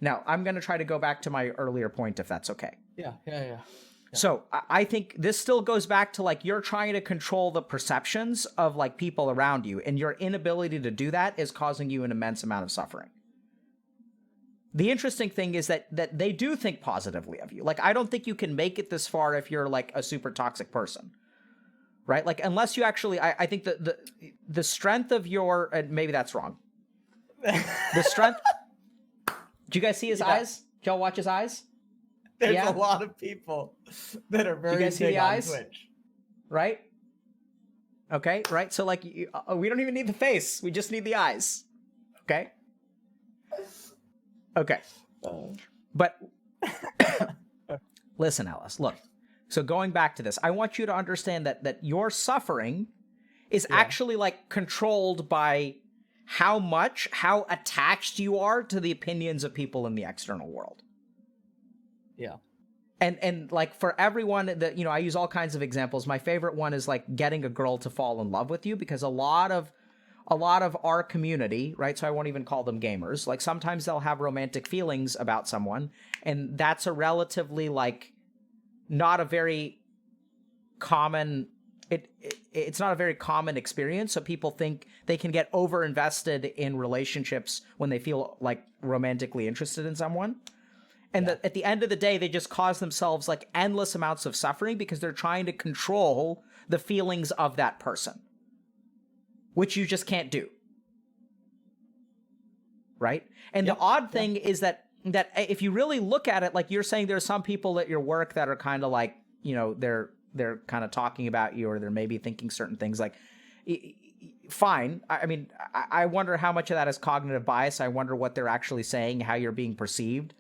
Now, I'm going to try to go back to my earlier point, if that's okay. Yeah. So I think this still goes back to like you're trying to control the perceptions of like people around you, and your inability to do that is causing you an immense amount of suffering. The interesting thing is that they do think positively of you. Like, I don't think you can make it this far if you're like a super toxic person, right? Like, unless you actually, I think that the strength of your, and maybe that's wrong. The strength. Do you guys see his eyes? Did y'all watch his eyes? There's a lot of people that are very big on Twitch. Right? Okay, right? So, like, we don't even need the face. We just need the eyes. Okay? Okay. But, listen, Alice, look. So, going back to this, I want you to understand that your suffering is actually, like, controlled by how attached you are to the opinions of people in the external world. Yeah. And like for everyone that, I use all kinds of examples. My favorite one is like getting a girl to fall in love with you, because a lot of our community, right? So I won't even call them gamers. Like sometimes they'll have romantic feelings about someone, and that's a relatively like not a very common it's not a very common experience. So people think they can get over invested in relationships when they feel like romantically interested in someone. And at the end of the day, they just cause themselves like endless amounts of suffering because they're trying to control the feelings of that person, which you just can't do. Right? And the odd thing is that if you really look at it, like you're saying, there's some people at your work that are kind of like, they're kind of talking about you, or they're maybe thinking certain things like, fine. I mean, I wonder how much of that is cognitive bias. I wonder what they're actually saying, how you're being perceived.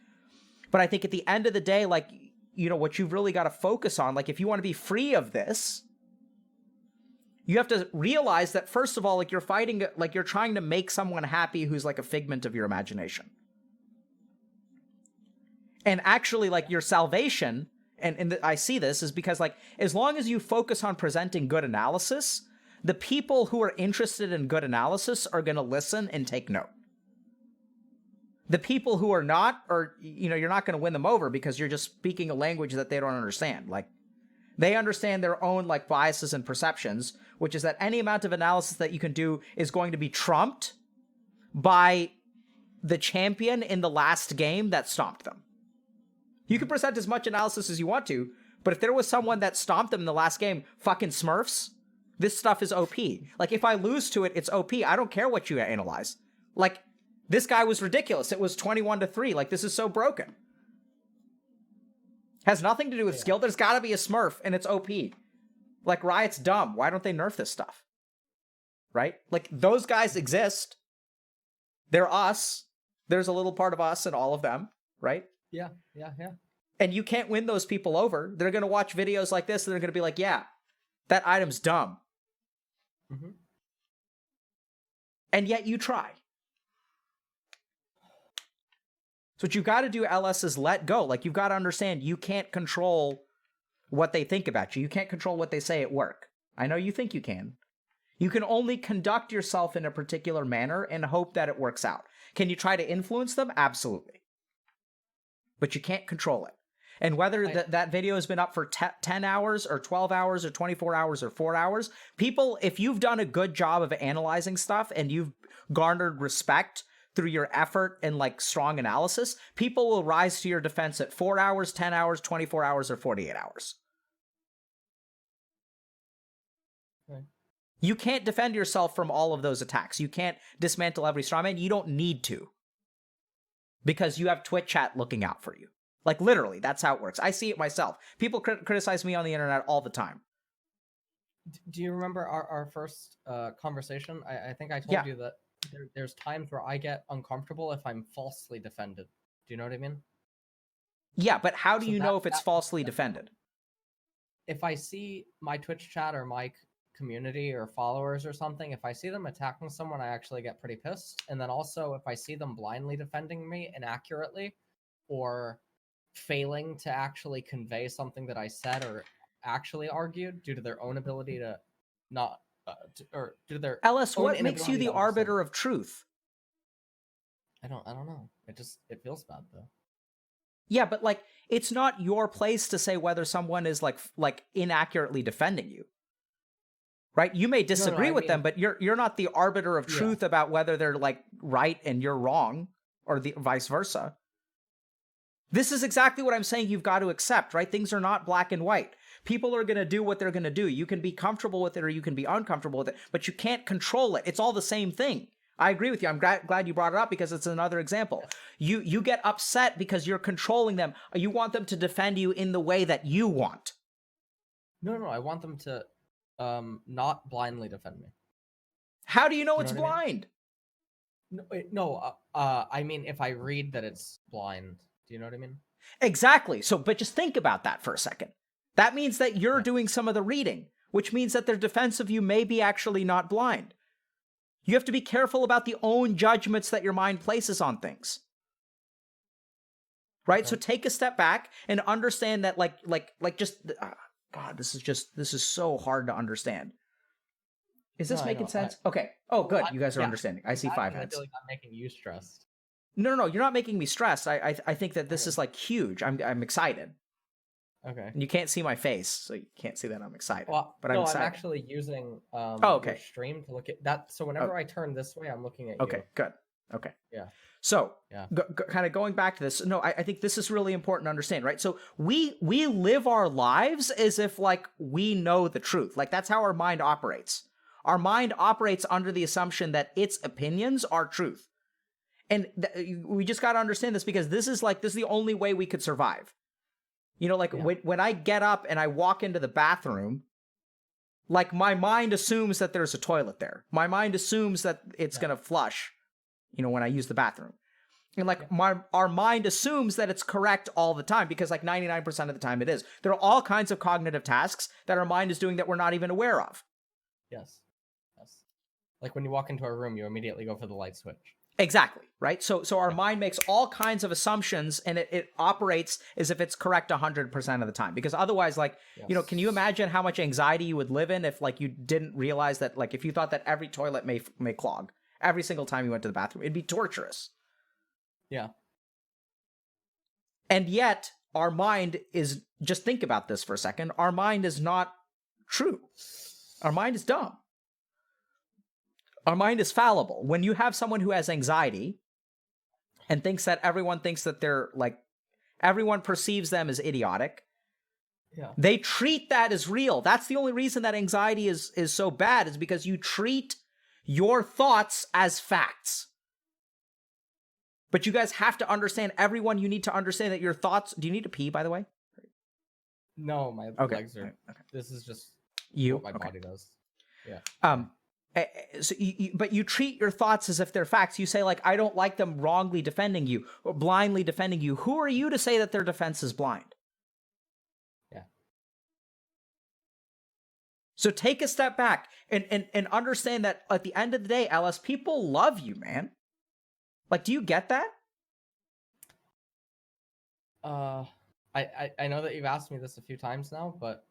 But I think at the end of the day, like, what you've really got to focus on, like, if you want to be free of this, you have to realize that, first of all, like, you're fighting, like, you're trying to make someone happy who's like a figment of your imagination. And actually, like, your salvation, and I see this, is because, like, as long as you focus on presenting good analysis, the people who are interested in good analysis are going to listen and take note. The people who are not, or, you're not going to win them over because you're just speaking a language that they don't understand. Like, they understand their own, like, biases and perceptions, which is that any amount of analysis that you can do is going to be trumped by the champion in the last game that stomped them. You can present as much analysis as you want to, but if there was someone that stomped them in the last game, fucking Smurfs, this stuff is OP. Like, if I lose to it, it's OP. I don't care what you analyze. Like, this guy was ridiculous. It was 21-3. Like, this is so broken. Has nothing to do with skill. There's gotta be a Smurf, and it's OP. Like, Riot's dumb. Why don't they nerf this stuff? Right? Like, those guys exist. They're us. There's a little part of us in all of them, right? Yeah. And you can't win those people over. They're going to watch videos like this, and they're going to be like, yeah, that item's dumb. Mm-hmm. And yet you try. So what you got to do, LS, is let go. Like, you've got to understand you can't control what they think about you. You can't control what they say at work. I know you think you can. You can only conduct yourself in a particular manner and hope that it works out. Can you try to influence them? Absolutely. But you can't control it. And whether that video has been up for 10 hours or 12 hours or 24 hours or 4 hours, people, if you've done a good job of analyzing stuff and you've garnered respect through your effort and like strong analysis, people will rise to your defense at 4 hours, 10 hours, 24 hours, or 48 hours. Okay. You can't defend yourself from all of those attacks. You can't dismantle every strawman. You don't need to. Because you have Twitch chat looking out for you. Like, literally, that's how it works. I see it myself. People criticize me on the internet all the time. Do you remember our first conversation? I think I told you that there's times where I get uncomfortable if I'm falsely defended. Do you know what I mean? Yeah, but how do you know if it's falsely defended? If I see my Twitch chat or my community or followers or something, if I see them attacking someone, I actually get pretty pissed. And then also, if I see them blindly defending me inaccurately or failing to actually convey something that I said or actually argued due to their own ability to not or due to their LS, own what makes you the arbiter of truth? I don't know. It feels bad though. Yeah, but like, it's not your place to say whether someone is like inaccurately defending you. Right? You may disagree with them, but you're not the arbiter of truth about whether they're like right and you're wrong, or the vice versa. This is exactly what I'm saying you've got to accept, right? Things are not black and white. People are going to do what they're going to do. You can be comfortable with it or you can be uncomfortable with it, but you can't control it. It's all the same thing. I agree with you. I'm glad you brought it up because it's another example. You get upset because you're controlling them. You want them to defend you in the way that you want. No, I want them to not blindly defend me. How do you know it's blind? I mean, if I read that it's blind, do you know what I mean? Exactly. So, but just think about that for a second. That means that you're doing some of the reading, which means that their defense of you may be actually not blind. You have to be careful about the own judgments that your mind places on things. Right? Okay. So take a step back and understand that God, this is so hard to understand. Is this making sense? Okay. Oh, good. You guys are understanding. I see 5 heads. I feel like I'm making you stressed. No, you're not making me stressed. I think that this is like huge. I'm excited. Okay. And you can't see my face, so you can't see that I'm excited. Well, but I'm excited. I'm actually using your stream to look at that. So whenever I turn this way, I'm looking at you. Okay, good. Okay. Yeah. So, kind of going back to this, no, I think this is really important to understand, right? So we live our lives as if like we know the truth. Like that's how our mind operates. Our mind operates under the assumption that its opinions are truth. And we just got to understand this because this is the only way we could survive. You know, like when I get up and I walk into the bathroom, like my mind assumes that there's a toilet there. My mind assumes that it's going to flush, you know, when I use the bathroom. And like our mind assumes that it's correct all the time because like 99% of the time it is. There are all kinds of cognitive tasks that our mind is doing that we're not even aware of. Yes. Like when you walk into a room, you immediately go for the light switch. Exactly, right? So our mind makes all kinds of assumptions and it operates as if it's correct 100% of the time. Because otherwise, like, you know, can you imagine how much anxiety you would live in if like you didn't realize that, like, if you thought that every toilet may clog every single time you went to the bathroom? It'd be torturous. Yeah. And yet our mind is, just think about this for a second, our mind is not true. Our mind is dumb. Our mind is fallible. When you have someone who has anxiety, and thinks that everyone thinks that they're like, everyone perceives them as idiotic. Yeah. They treat that as real. That's the only reason that anxiety is so bad, is because you treat your thoughts as facts. But you guys have to understand, everyone, you need to understand that your thoughts... Do you need to pee, by the way? No, my legs are... Okay. This is just what my body does. Yeah. So but you treat your thoughts as if they're facts. You say, like, I don't like them wrongly defending you, or blindly defending you. Who are you to say that their defense is blind? Yeah. So take a step back and understand that at the end of the day, LS, people love you, man. Like, do you get that? I know that you've asked me this a few times now, but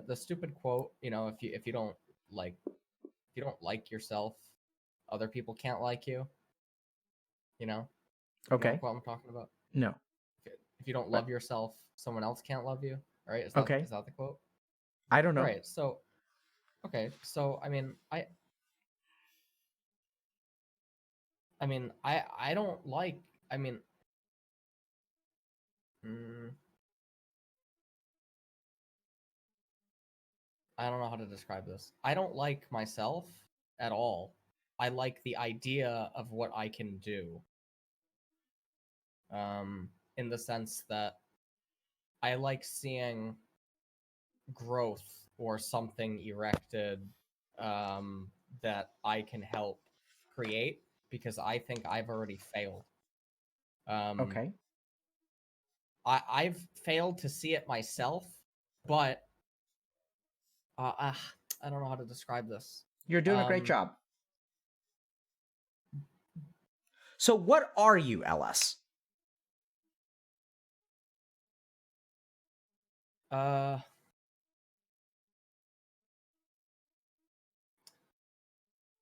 the stupid quote, if you don't like yourself, other people can't like you. You know Okay. what I'm talking about? No. If you don't love yourself, someone else can't love you, right? Is that the quote? I don't know. Right. So, okay. So, I mean, I don't like. I mean, I don't know how to describe this. I don't like myself at all. I like the idea of what I can do. In the sense that I like seeing growth or something erected that I can help create, because I think I've already failed. Okay. I've failed to see it myself, but I don't know how to describe this. You're doing a great job. So what are you, LS?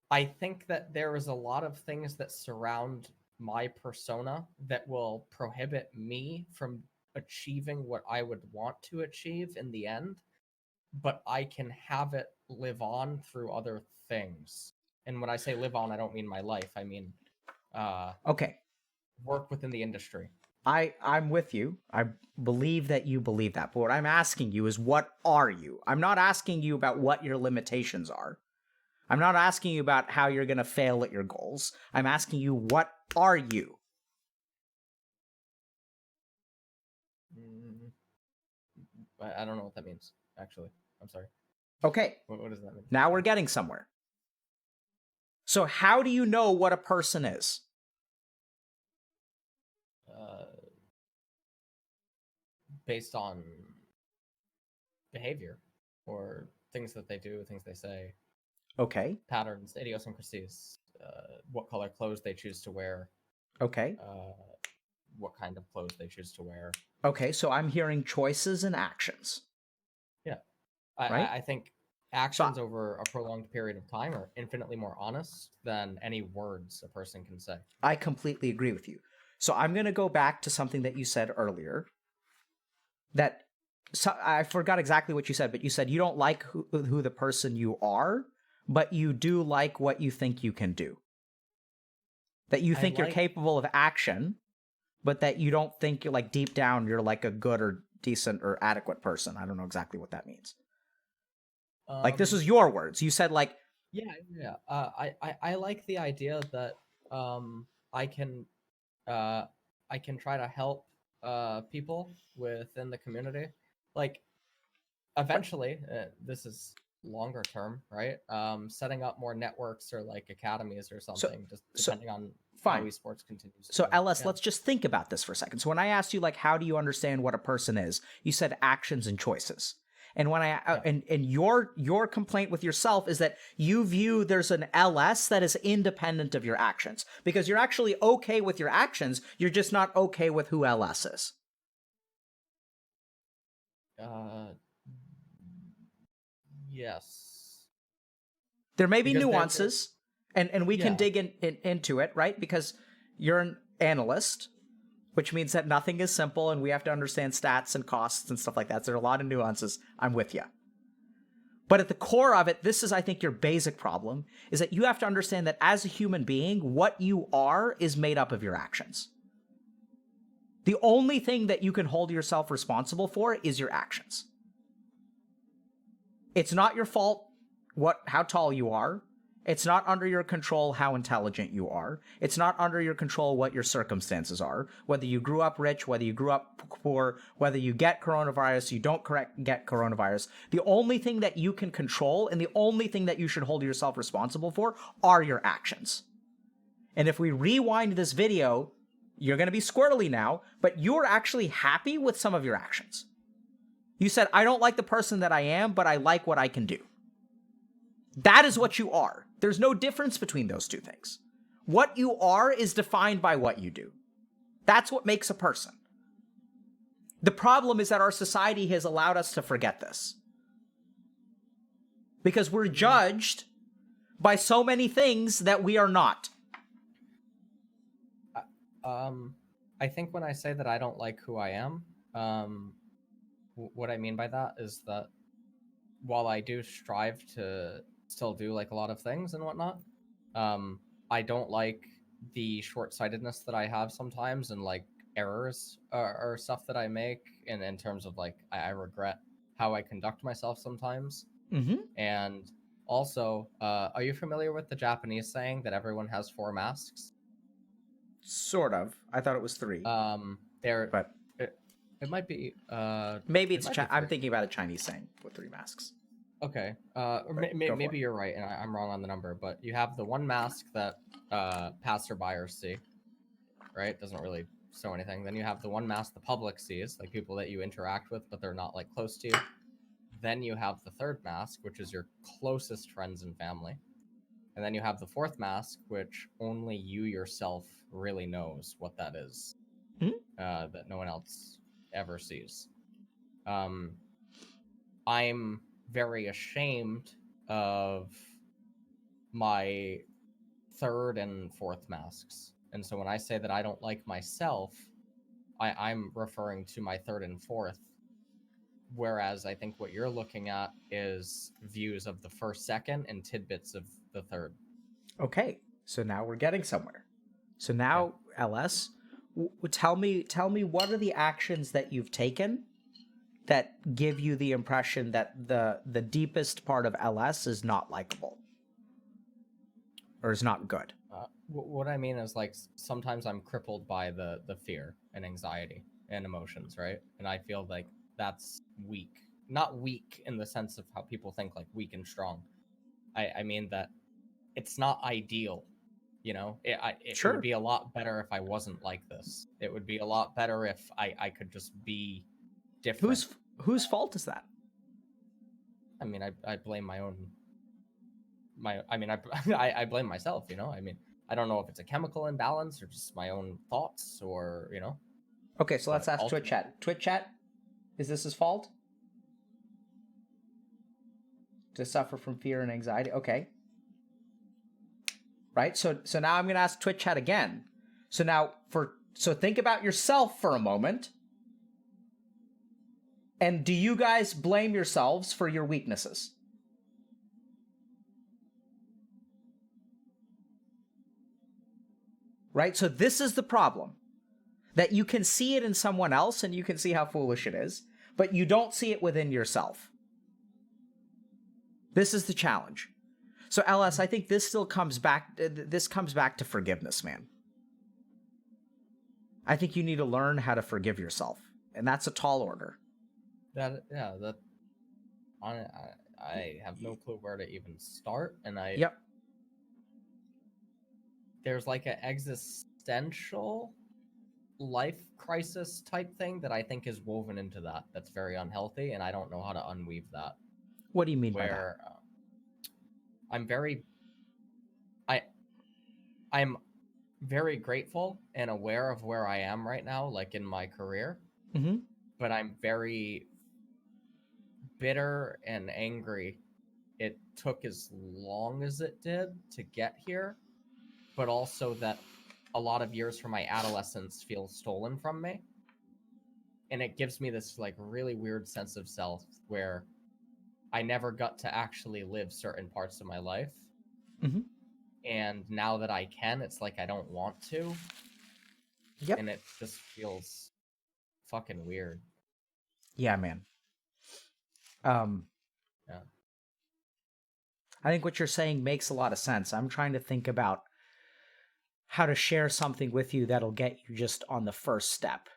I think that there is a lot of things that surround my persona that will prohibit me from achieving what I would want to achieve in the end, but I can have it live on through other things. And when I say live on, I don't mean my life. I mean, okay, work within the industry. I'm with you. I believe that you believe that. But what I'm asking you is, what are you? I'm not asking you about what your limitations are. I'm not asking you about how you're going to fail at your goals. I'm asking you, what are you? I don't know what that means, actually. I'm sorry. Okay. What does that mean? Now we're getting somewhere. So how do you know what a person is? Based on behavior or things that they do, things they say. Okay. Patterns, idiosyncrasies, what color clothes they choose to wear. Okay. What kind of clothes they choose to wear. Okay, so I'm hearing choices and actions. Yeah. Right? I think actions over a prolonged period of time are infinitely more honest than any words a person can say. I completely agree with you. So I'm going to go back to something that you said earlier. I forgot exactly what you said, but you said you don't like who the person you are, but you do like what you think you can do. That you think you're capable of action, but that you don't think you're, like, deep down you're like a good or decent or adequate person. I don't know exactly what that means. Like, this is your words. You said, like... Yeah. I like the idea that I can try to help people within the community. Like, eventually, this is longer term, right? Setting up more networks or like academies or something, just depending on how esports continues. So LS, let's just think about this for a second. So when I asked you, like, how do you understand what a person is, you said actions and choices. And when and your complaint with yourself is that you view there's an LS that is independent of your actions, because you're actually okay with your actions, you're just not okay with who LS is. Yes. There may be nuances, and we can dig into it, right? Because you're an analyst, which means that nothing is simple, and we have to understand stats and costs and stuff like that. So there are a lot of nuances. I'm with you. But at the core of it, this is, I think, your basic problem, is that you have to understand that as a human being, what you are is made up of your actions. The only thing that you can hold yourself responsible for is your actions. It's not your fault how tall you are. It's not under your control how intelligent you are. It's not under your control what your circumstances are. Whether you grew up rich, whether you grew up poor, whether you get coronavirus, you don't get coronavirus. The only thing that you can control and the only thing that you should hold yourself responsible for are your actions. And if we rewind this video, you're going to be squirrely now, but you're actually happy with some of your actions. You said, I don't like the person that I am, but I like what I can do. That is what you are. There's no difference between those two things. What you are is defined by what you do. That's what makes a person. The problem is that our society has allowed us to forget this. Because we're judged by so many things that we are not. I think when I say that I don't like who I am, what I mean by that is that while I do strive to still do like a lot of things and whatnot, I don't like the short-sightedness that I have sometimes and like errors or stuff that I make in terms of like I regret how I conduct myself sometimes. Mm-hmm. And also, are you familiar with the Japanese saying that everyone has 4 masks? Sort of. I thought it was 3. But it might be. Maybe it's. I'm thinking about a Chinese saying with 3 masks. Okay. Maybe you're right, and I'm wrong on the number. But you have the one mask that passerbyers see, right? Doesn't really show anything. Then you have the one mask the public sees, like people that you interact with, but they're not like close to you. Then you have the third mask, which is your closest friends and family. And then you have the fourth mask, which only you yourself really knows what that is. That no one else ever sees. I'm very ashamed of my third and fourth masks. And so when I say that I don't like myself, I'm referring to my third and fourth. Whereas I think what you're looking at is views of the first, second, and tidbits of the third. Okay, so now we're getting somewhere. So now, yeah. LS, tell me what are the actions that you've taken that give you the impression that the deepest part of LS is not likable or is not good? What I mean is like sometimes I'm crippled by the fear and anxiety and emotions, right? And I feel like that's weak. Not weak in the sense of how people think like weak and strong. I mean that it's not ideal, you know? It Sure. would be a lot better if I wasn't like this. It would be a lot better if I could just be different. Whose fault is that? I mean, I blame my own... I blame myself, you know? I mean, I don't know if it's a chemical imbalance or just my own thoughts or, you know? Okay, so let's ask Twitch chat. Twitch chat, is this his fault? To suffer from fear and anxiety? Okay. Right? So now I'm going to ask Twitch chat again. So think about yourself for a moment. And do you guys blame yourselves for your weaknesses? Right? So this is the problem. That you can see it in someone else and you can see how foolish it is, but you don't see it within yourself. This is the challenge. So LS, I think this still comes back to forgiveness, man. I think you need to learn how to forgive yourself, and that's a tall order. I have no clue where to even start, and there's like an existential life crisis type thing that I think is woven into that. That's very unhealthy, and I don't know how to unweave that. What do you mean by that? I'm very grateful and aware of where I am right now, like in my career. Mm-hmm. But I'm very bitter and angry. It took as long as it did to get here, but also that a lot of years from my adolescence feel stolen from me. And it gives me this like really weird sense of self where I never got to actually live certain parts of my life. Mm-hmm. And now that I can, it's like I don't want to. Yep. And it just feels fucking weird. Yeah, man. Yeah. I think what you're saying makes a lot of sense. I'm trying to think about how to share something with you that'll get you just on the first step.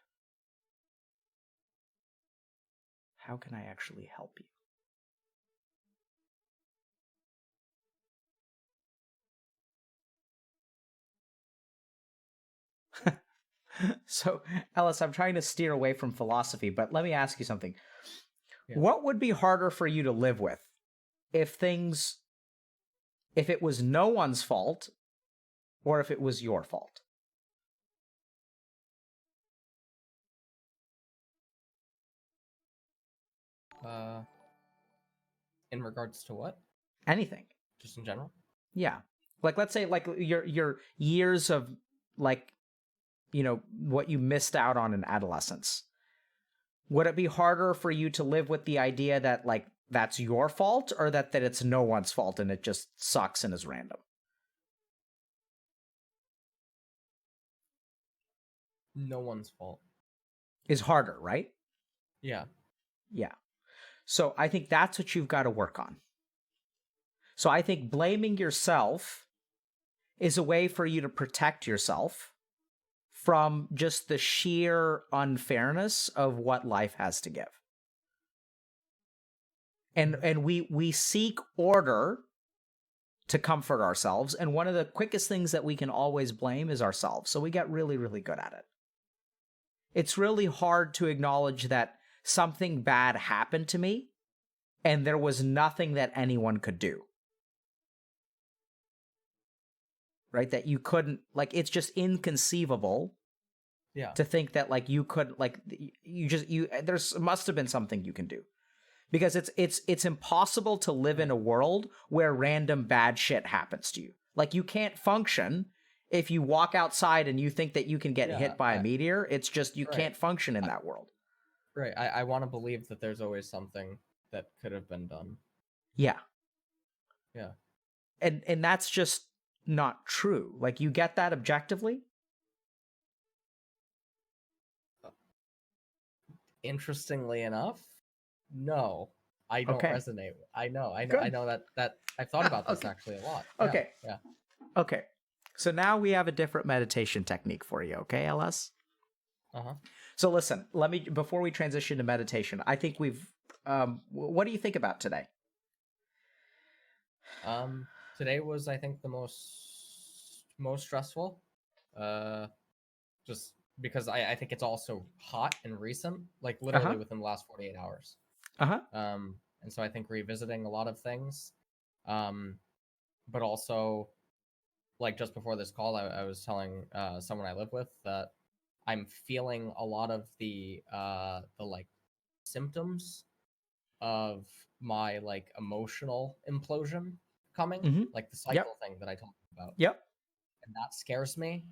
How can I actually help you? So, Ellis, I'm trying to steer away from philosophy, but let me ask you something. Yeah. What would be harder for you to live with if it was no one's fault or if it was your fault? In regards to what? Anything. Just in general? Yeah. Like, let's say like your years of like, what you missed out on in adolescence. Would it be harder for you to live with the idea that like that's your fault or that it's no one's fault and it just sucks and is random? No one's fault. Is harder, right? Yeah. Yeah. So I think that's what you've got to work on. So I think blaming yourself is a way for you to protect yourself from just the sheer unfairness of what life has to give. And we seek order to comfort ourselves, and one of the quickest things that we can always blame is ourselves. So we get really, really good at it. It's really hard to acknowledge that something bad happened to me and there was nothing that anyone could do. Right? That you couldn't, like, it's just inconceivable to think that like you could, like, there's must have been something you can do. Because it's impossible to live in a world where random bad shit happens to you. Like, you can't function if you walk outside and you think that you can get hit by a meteor. It's just you can't function in that world. Right. I want to believe that there's always something that could have been done. Yeah. Yeah. And that's just not true. Like, you get that objectively? Interestingly enough, no. I don't resonate. I know that I've thought about this actually a lot. Okay. Yeah. Okay. So now we have a different meditation technique for you, okay, LS? Uh-huh. So listen, before we transition to meditation, I think what do you think about today? Today was, I think, the most stressful. Just because I think it's also hot and recent, like literally within the last 48 hours. And so I think revisiting a lot of things, but also, like, just before this call, I was telling someone I live with that I'm feeling a lot of the like symptoms of my like emotional implosion coming, like the cycle thing that I talked about. Yep. And that scares me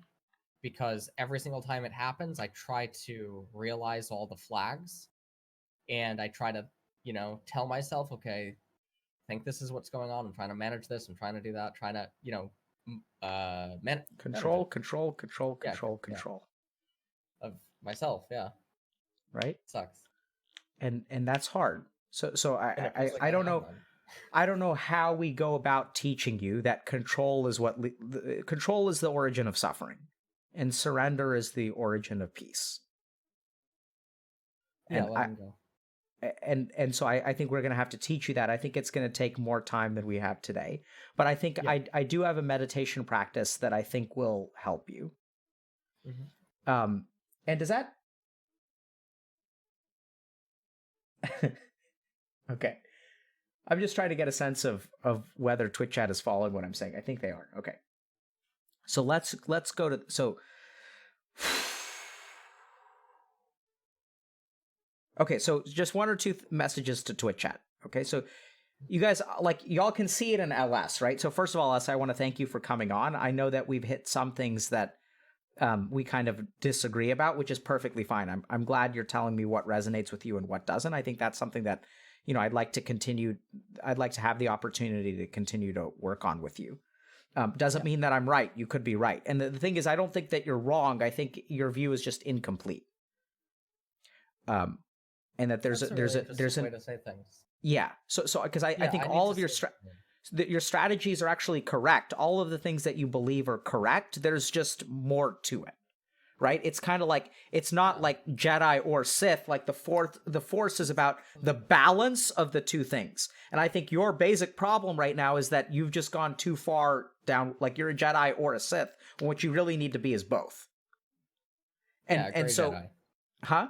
because every single time it happens, I try to realize all the flags and I try to, tell myself, okay, I think this is what's going on. I'm trying to manage this. I'm trying to do that. Trying to, control of myself. Yeah. Right. Sucks. And that's hard. So I don't know. I don't know how we go about teaching you that control is control is the origin of suffering, and surrender is the origin of peace. Yeah, let him go. And so I think we're going to have to teach you that. I think it's going to take more time than we have today. But I think I do have a meditation practice that I think will help you. Mm-hmm. And does that... Okay. I'm just trying to get a sense of whether Twitch chat is following what I'm saying. I think they are. Okay. So let's go to... So... Okay, so just one or two messages to Twitch chat. Okay, so you guys, like, y'all can see it in LS, right? So first of all, LS, I want to thank you for coming on. I know that we've hit some things that we kind of disagree about, which is perfectly fine. I'm glad you're telling me what resonates with you and what doesn't. I think that's something that I'd like to have the opportunity to continue to work on with you. Doesn't mean that I'm right. You could be right. And the thing is, I don't think that you're wrong. I think your view is just incomplete. And that there's That's a way to say things. yeah. So because I think all of your your strategies are actually correct. All of the things that you believe are correct. There's just more to it. Right? It's kind of like, it's not like Jedi or Sith. Like the Force is about the balance of the two things. And I think your basic problem right now is that you've just gone too far down, like you're a Jedi or a Sith, when what you really need to be is both. And so, Jedi. huh?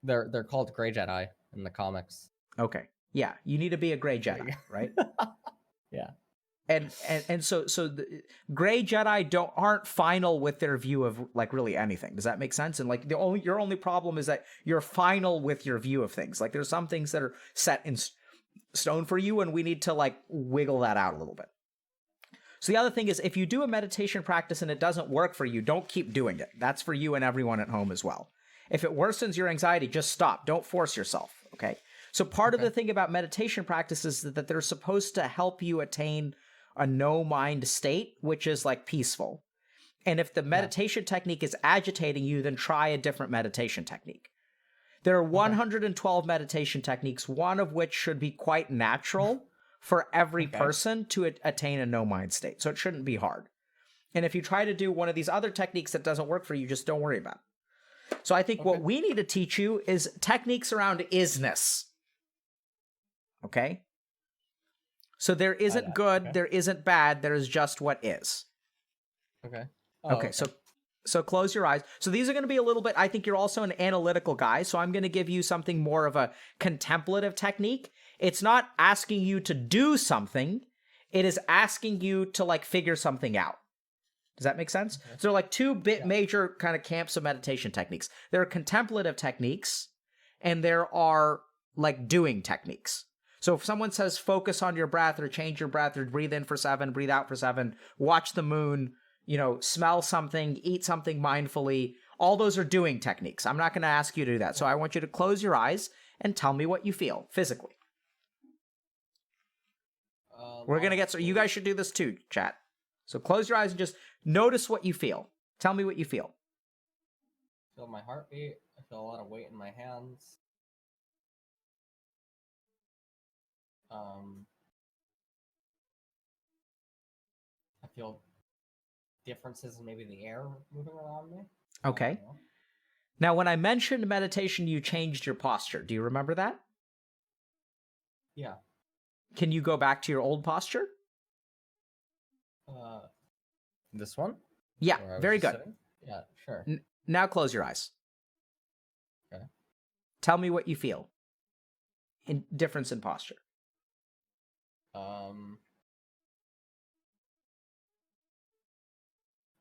They're called Gray Jedi in the comics. Okay. Yeah, you need to be a gray Jedi, right? Yeah. And so the gray Jedi aren't final with their view of like really anything. Does that make sense? And like your only problem is that you're final with your view of things. Like there's some things that are set in stone for you, and we need to like wiggle that out a little bit. So the other thing is, if you do a meditation practice and it doesn't work for you, don't keep doing it. That's for you and everyone at home as well. If it worsens your anxiety, just stop. Don't force yourself. Okay. So part of the thing about meditation practices is that they're supposed to help you attain a no mind state, which is like peaceful. And if the meditation technique is agitating you, then try a different meditation technique. There are 112 meditation techniques, one of which should be quite natural for every person to attain a no mind state. So it shouldn't be hard. And if you try to do one of these other techniques that doesn't work for you, just don't worry about it. So I think what we need to teach you is techniques around isness. Okay? So there isn't good, there isn't bad, there is just what is. Okay. Okay, so close your eyes. So these are going to be a little bit, I think you're also an analytical guy, so I'm going to give you something more of a contemplative technique. It's not asking you to do something, it is asking you to like figure something out. Does that make sense? So there are like two major kind of camps of meditation techniques. There are contemplative techniques, and there are like doing techniques. So if someone says focus on your breath or change your breath or breathe in for 7, breathe out for 7, watch the moon, smell something, eat something mindfully, all those are doing techniques. I'm not going to ask you to do that. So I want you to close your eyes and tell me what you feel physically. We're going to get, so you guys should do this too, chat. So close your eyes and just notice what you feel. Tell me what you feel. I feel my heartbeat. I feel a lot of weight in my hands. I feel differences in maybe the air moving around me. Okay. Now, when I mentioned meditation, you changed your posture. Do you remember that? Yeah. Can you go back to your old posture? This one? Yeah, very good. Sitting? Yeah, sure. Now close your eyes. Okay. Tell me what you feel. In difference in posture.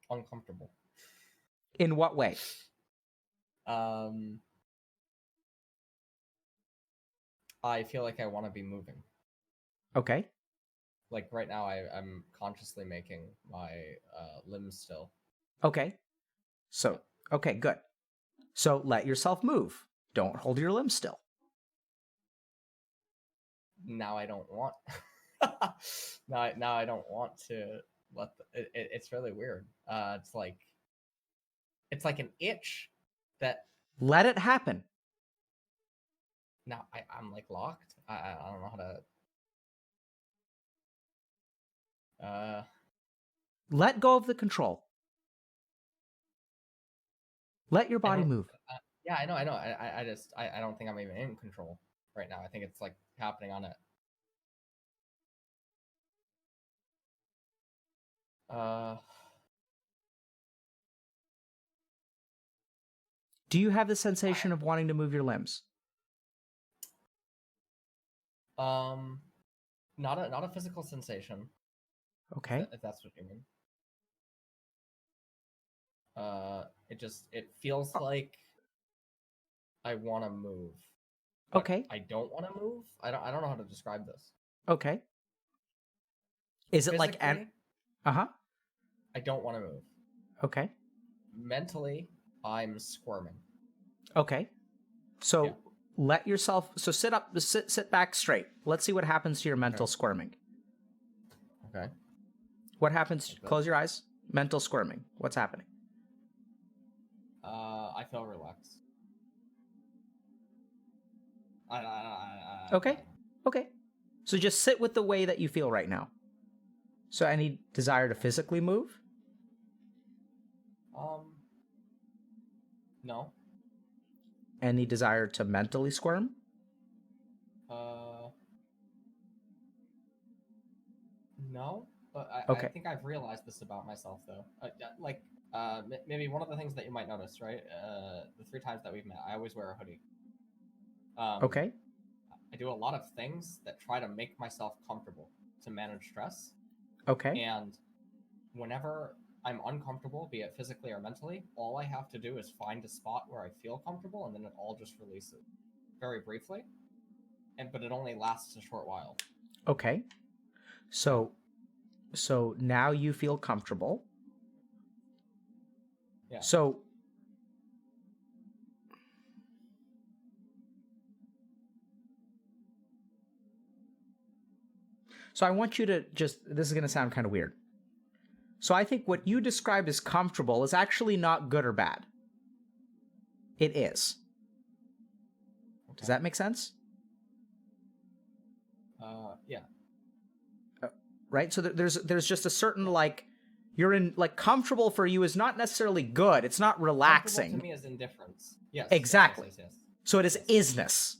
Uncomfortable. In what way? I feel like I want to be moving. Okay. Like right now, I'm consciously making my limbs still. Okay. So, okay, good. So let yourself move. Don't hold your limbs still. Now I don't want. now I don't want to let. It's really weird. It's like an itch that. Let it happen. Now I'm like locked. I don't know how to. Let go of the control. Let your body move. Yeah, I know. I don't think I'm even in control right now. I think it's like happening on it. Do you have the sensation of wanting to move your limbs? Not a physical sensation. Okay. If that's what you mean. It feels like I want to move. Okay. I don't want to move. I don't know how to describe this. Okay. Is it physically, like Uh-huh. I don't want to move. Okay. Mentally, I'm squirming. Okay. So let yourself, so sit back straight. Let's see what happens to your mental squirming. Okay. What happens? Close your eyes. Mental squirming. What's happening? I feel relaxed. Okay. Okay. So just sit with the way that you feel right now. So any desire to physically move? No. Any desire to mentally squirm? No. But I Okay. think I've realized this about myself, though. Maybe one of the things that you might notice, right? The 3 times that we've met, I always wear a hoodie. Okay. I do a lot of things that try to make myself comfortable to manage stress. Okay. And whenever I'm uncomfortable, be it physically or mentally, all I have to do is find a spot where I feel comfortable, and then it all just releases very briefly. But it only lasts a short while. Okay. So now you feel comfortable. Yeah. So I want you to just, this is going to sound kind of weird. So I think what you described as comfortable is actually not good or bad. It is. Okay. Does that make sense? Yeah. Right? So there's just a certain, like, you're in, like, comfortable for you is not necessarily good. It's not relaxing. Comfortable to me is indifference. Yes. Exactly. Yes. So it is isness.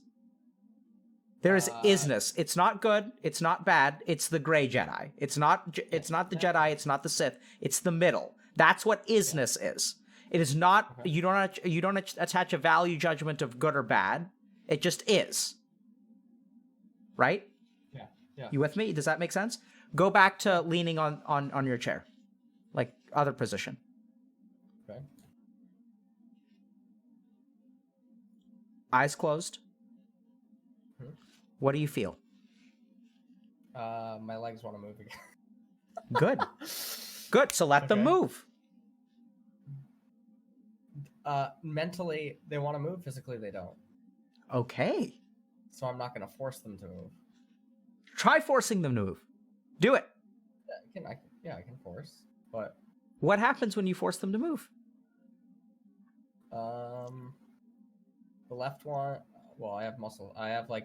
There is isness. It's not good. It's not bad. It's the gray Jedi. It's not the Jedi. It's not the Sith. It's the middle. That's what isness is. It is not. Okay. You don't attach a value judgment of good or bad. It just is. Right? Yeah. You with me? Does that make sense? Go back to leaning on your chair, like other position. Okay. Eyes closed. What do you feel? My legs want to move again. Good. Good. So let them move. Mentally, they want to move. Physically, they don't. Okay. So I'm not going to force them to move. Try forcing them to move. Do it. I can force. But what happens when you force them to move? The left one. Well, I have muscle. I have do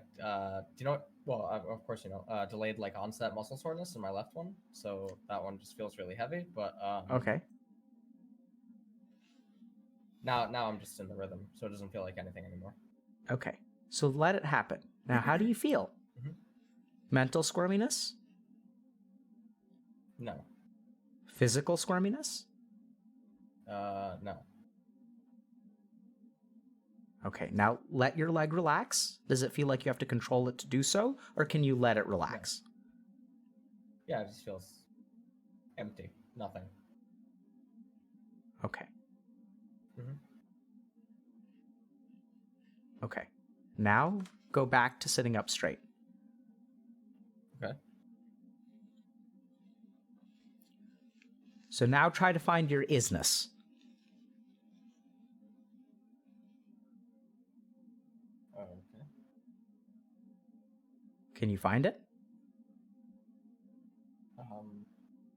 you know? Well, of course you know. Delayed onset muscle soreness in my left one, so that one just feels really heavy. But okay. Now I'm just in the rhythm, so it doesn't feel like anything anymore. Okay, so let it happen. Now, how do you feel? Mental squirminess? No. Physical squirminess? No. Okay, now let your leg relax. Does it feel like you have to control it to do so, or can you let it relax? Yeah, it just feels empty. Nothing. Okay. Okay. Now go back to sitting up straight. Okay. So now try to find your isness. Okay. Can you find it?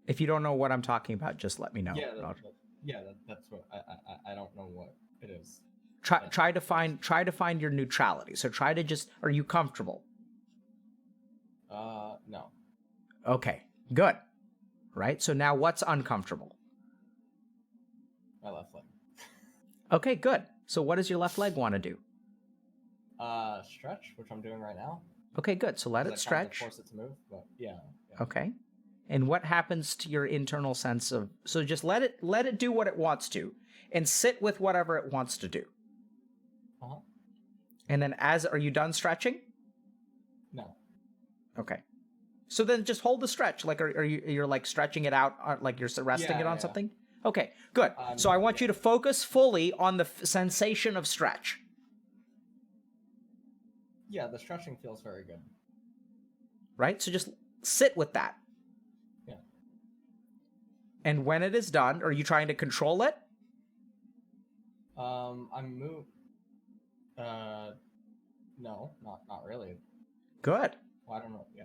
If you don't know what I'm talking about, just let me know. That's what I don't know what it is. Try to find your neutrality. So try to just, are you comfortable? No. Okay, good. Right? So now what's uncomfortable? My left leg. Okay, good. So what does your left leg want to do? Stretch, which I'm doing right now. Okay, good. So let it stretch. Force it to move, but yeah. Okay. And what happens to your internal sense of, so just let it do what it wants to and sit with whatever it wants to do. Uh-huh. And then are you done stretching? No. Okay. So then just hold the stretch. Like, you're like stretching it out, like you're resting it on something? Okay, good. So I want you to focus fully on the sensation of stretch. Yeah, the stretching feels very good. Right? So just sit with that. Yeah. And when it is done, are you trying to control it? No, not really. Good. Well, I don't know. Yeah.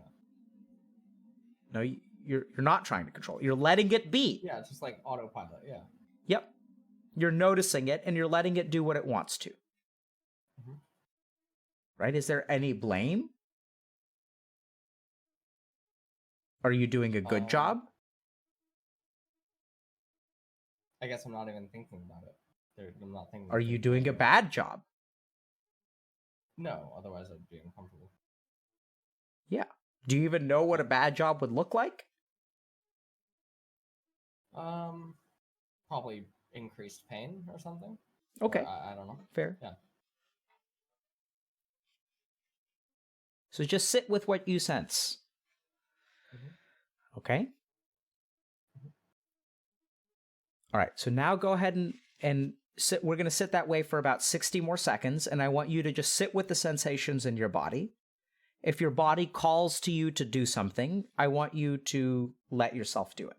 No, you're not trying to control it. You're letting it be. Yeah, it's just like autopilot. Yeah. Yep. You're noticing it and you're letting it do what it wants to. Mm-hmm. Right? Is there any blame? Are you doing a good job? I guess I'm not even thinking about it. I'm not thinking. Are you doing a bad job? No, otherwise I'd be uncomfortable. Yeah. Do you even know what a bad job would look like? Probably increased pain or something. Okay. Or I don't know. Fair. Yeah. So just sit with what you sense. Mm-hmm. Okay? All right. So now go ahead and sit. We're going to sit that way for about 60 more seconds. And I want you to just sit with the sensations in your body. If your body calls to you to do something, I want you to let yourself do it.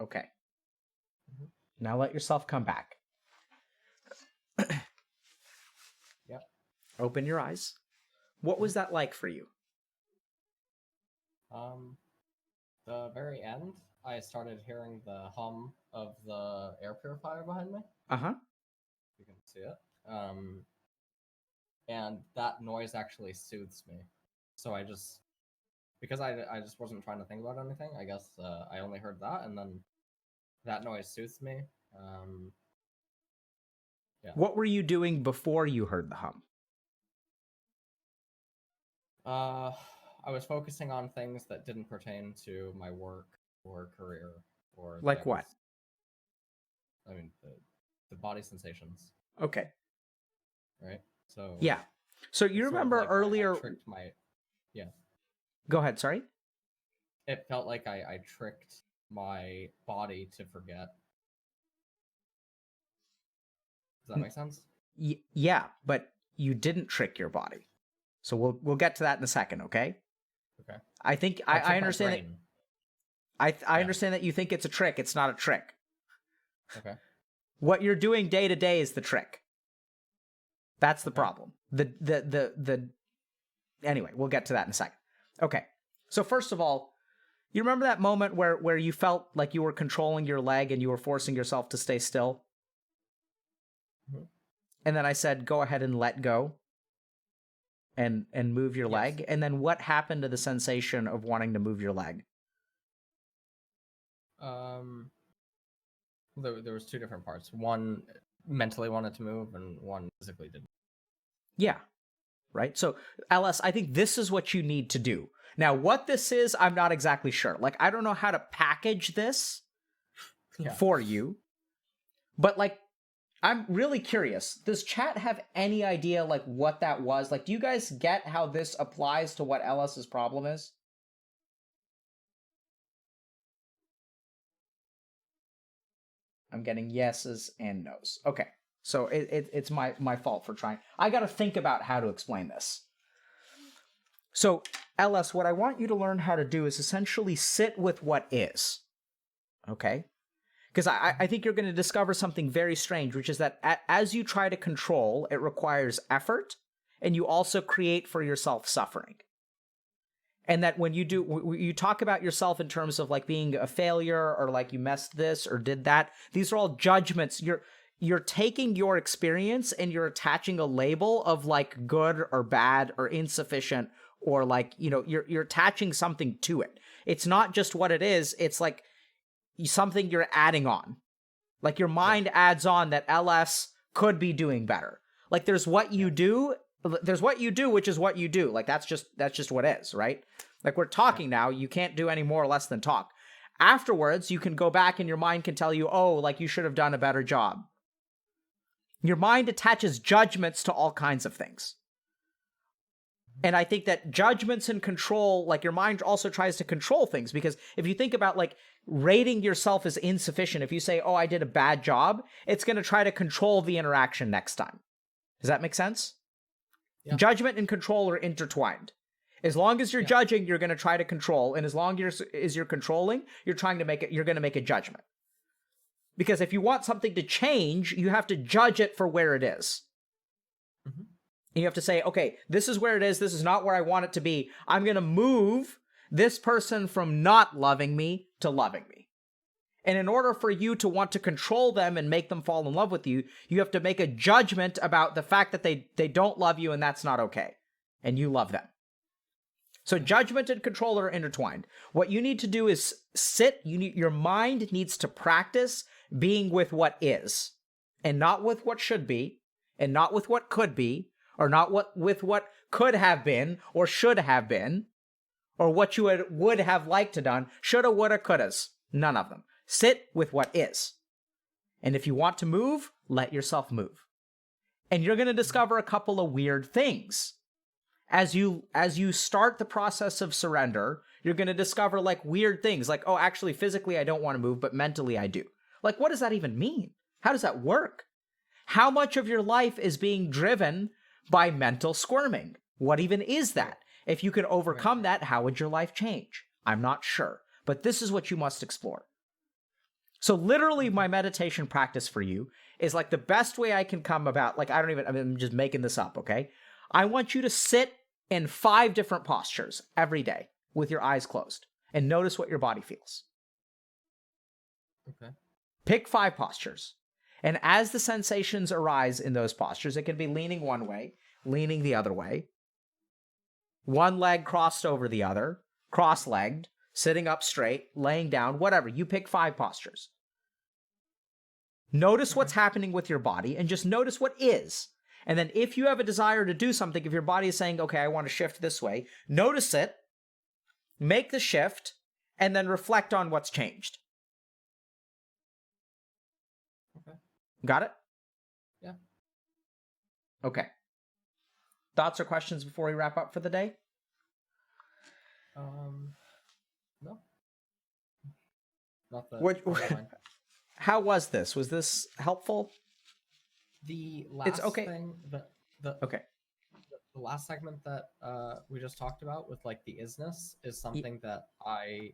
Okay. Mm-hmm. Now let yourself come back. Yep. Open your eyes. What was that like for you? The very end, I started hearing the hum of the air purifier behind me. Uh-huh. You can see it. And that noise actually soothes me. So because I just wasn't trying to think about anything, I guess I only heard that, and then that noise soothes me. Yeah. What were you doing before you heard the hum? I was focusing on things that didn't pertain to my work or career or Like things. what? I mean, the body sensations. Okay. Right. So yeah. So you remember like earlier? I tricked my. Yeah. Go ahead. Sorry. It felt like I tricked my body to forget. Does that make sense? Yeah, but you didn't trick your body. So we'll get to that in a second, okay? Okay. I think I understand that. I understand that you think it's a trick. It's not a trick. Okay. What you're doing day to day is the trick. That's the problem. Anyway, we'll get to that in a second. Okay. So first of all, you remember that moment where you felt like you were controlling your leg and you were forcing yourself to stay still? Mm-hmm. And then I said, go ahead and let go and move your leg. And then what happened to the sensation of wanting to move your leg? There was two different parts. One mentally wanted to move, and one physically didn't. Yeah. Right? So, LS, I think this is what you need to do. Now, what this is, I'm not exactly sure. Like, I don't know how to package this for you. But, like, I'm really curious. Does chat have any idea, like, what that was? Like, do you guys get how this applies to what LS's problem is? I'm getting yeses and nos. Okay. So it's my fault for trying. I got to think about how to explain this. So, LS, what I want you to learn how to do is essentially sit with what is. Okay? Because I think you're going to discover something very strange, which is that as you try to control, it requires effort, and you also create for yourself suffering. And that when you talk about yourself in terms of like being a failure or like you messed this or did that, these are all judgments. You're taking your experience and you're attaching a label of like good or bad or insufficient or like, you're attaching something to it. It's not just what it is. It's like something you're adding on. Like your mind adds on that LS could be doing better. Like there's what you do, which is what you do. Like that's just what is, right? Like we're talking now, you can't do any more or less than talk. Afterwards, you can go back and your mind can tell you, oh, like you should have done a better job. Your mind attaches judgments to all kinds of things. And I think that judgments and control, like your mind also tries to control things, because if you think about like rating yourself as insufficient, if you say, oh, I did a bad job, it's going to try to control the interaction next time. Does that make sense? Yeah. Judgment and control are intertwined. As long as you're judging, you're going to try to control. And as long as you're controlling, you're going to make a judgment. Because if you want something to change, you have to judge it for where it is. Mm-hmm. You have to say, okay, this is where it is. This is not where I want it to be. I'm going to move this person from not loving me to loving me. And in order for you to want to control them and make them fall in love with you, you have to make a judgment about the fact that they don't love you and that's not okay. And you love them. So judgment and control are intertwined. What you need to do is sit. Your mind needs to practice being with what is, and not with what should be, and not with what could be, or not with what could have been, or should have been, or what you would have liked to done, shoulda, woulda, couldas. None of them. Sit with what is. And if you want to move, let yourself move. And you're going to discover a couple of weird things. As you start the process of surrender, you're going to discover like weird things, like, oh, actually, physically I don't want to move, but mentally I do. Like, what does that even mean? How does that work? How much of your life is being driven by mental squirming? What even is that? If you could overcome that, how would your life change? I'm not sure, but this is what you must explore. So literally my meditation practice for you is like the best way I can come about, like, I'm just making this up, okay? I want you to sit in 5 different postures every day with your eyes closed and notice what your body feels. Okay. Pick 5 postures. And as the sensations arise in those postures, it can be leaning one way, leaning the other way, one leg crossed over the other, cross-legged, sitting up straight, laying down, whatever. You pick 5 postures. Notice what's happening with your body and just notice what is. And then if you have a desire to do something, if your body is saying, okay, I want to shift this way, notice it, make the shift, and then reflect on what's changed. Okay. Got it? Yeah. Okay. Thoughts or questions before we wrap up for the day? No. Not the How was this? Was this helpful? The last thing, the last segment that we just talked about with like the isness is something that I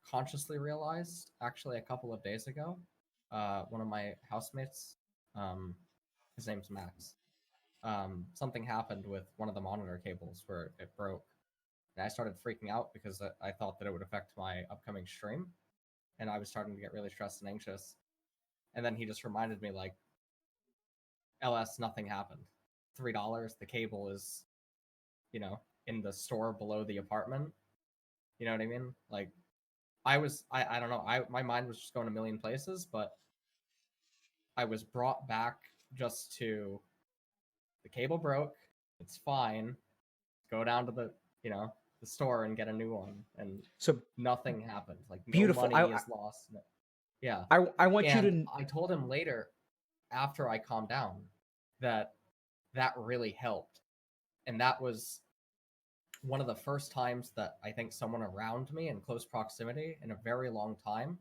consciously realized actually a couple of days ago. One of my housemates, his name's Max. Something happened with one of the monitor cables where it broke. And I started freaking out because I thought that it would affect my upcoming stream. And I was starting to get really stressed and anxious. And then he just reminded me, like, LS, nothing happened. $3, the cable is, in the store below the apartment. You know what I mean? Like, I don't know, my mind was just going a million places, but I was brought back just to, the cable broke, it's fine, go down to the store and get a new one, and so nothing happened. Like, beautiful. No money is lost. Yeah. I want you to... I told him later, after I calmed down, that really helped. And that was one of the first times that I think someone around me in close proximity in a very long time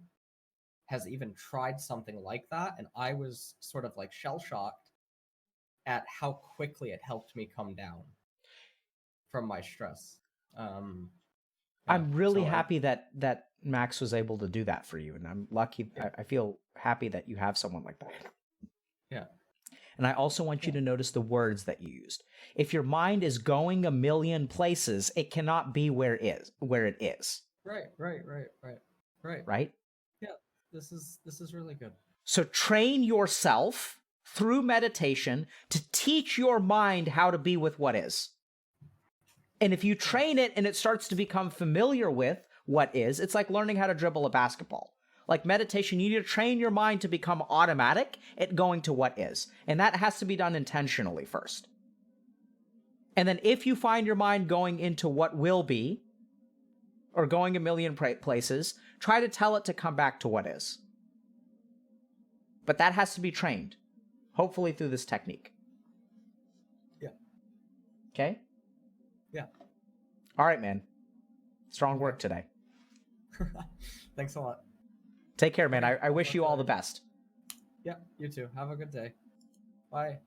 has even tried something like that. And I was sort of like shell-shocked at how quickly it helped me come down from my stress. I'm really happy that Max was able to do that for you, and I'm lucky. Yeah. I feel happy that you have someone like that. Yeah. And I also want you to notice the words that you used. If your mind is going a million places, it cannot be where it is. Right. Right? Yeah. This is really good. So train yourself through meditation to teach your mind how to be with what is. And if you train it and it starts to become familiar with what is, it's like learning how to dribble a basketball. Like meditation, you need to train your mind to become automatic at going to what is. And that has to be done intentionally first. And then if you find your mind going into what will be, or going a million places, try to tell it to come back to what is. But that has to be trained, hopefully through this technique. Yeah. Okay? Yeah. All right, man. Strong work today. Thanks a lot. Take care, man. Okay, I wish talk you to all you the later. best. Yeah, you too. Have a good day. Bye.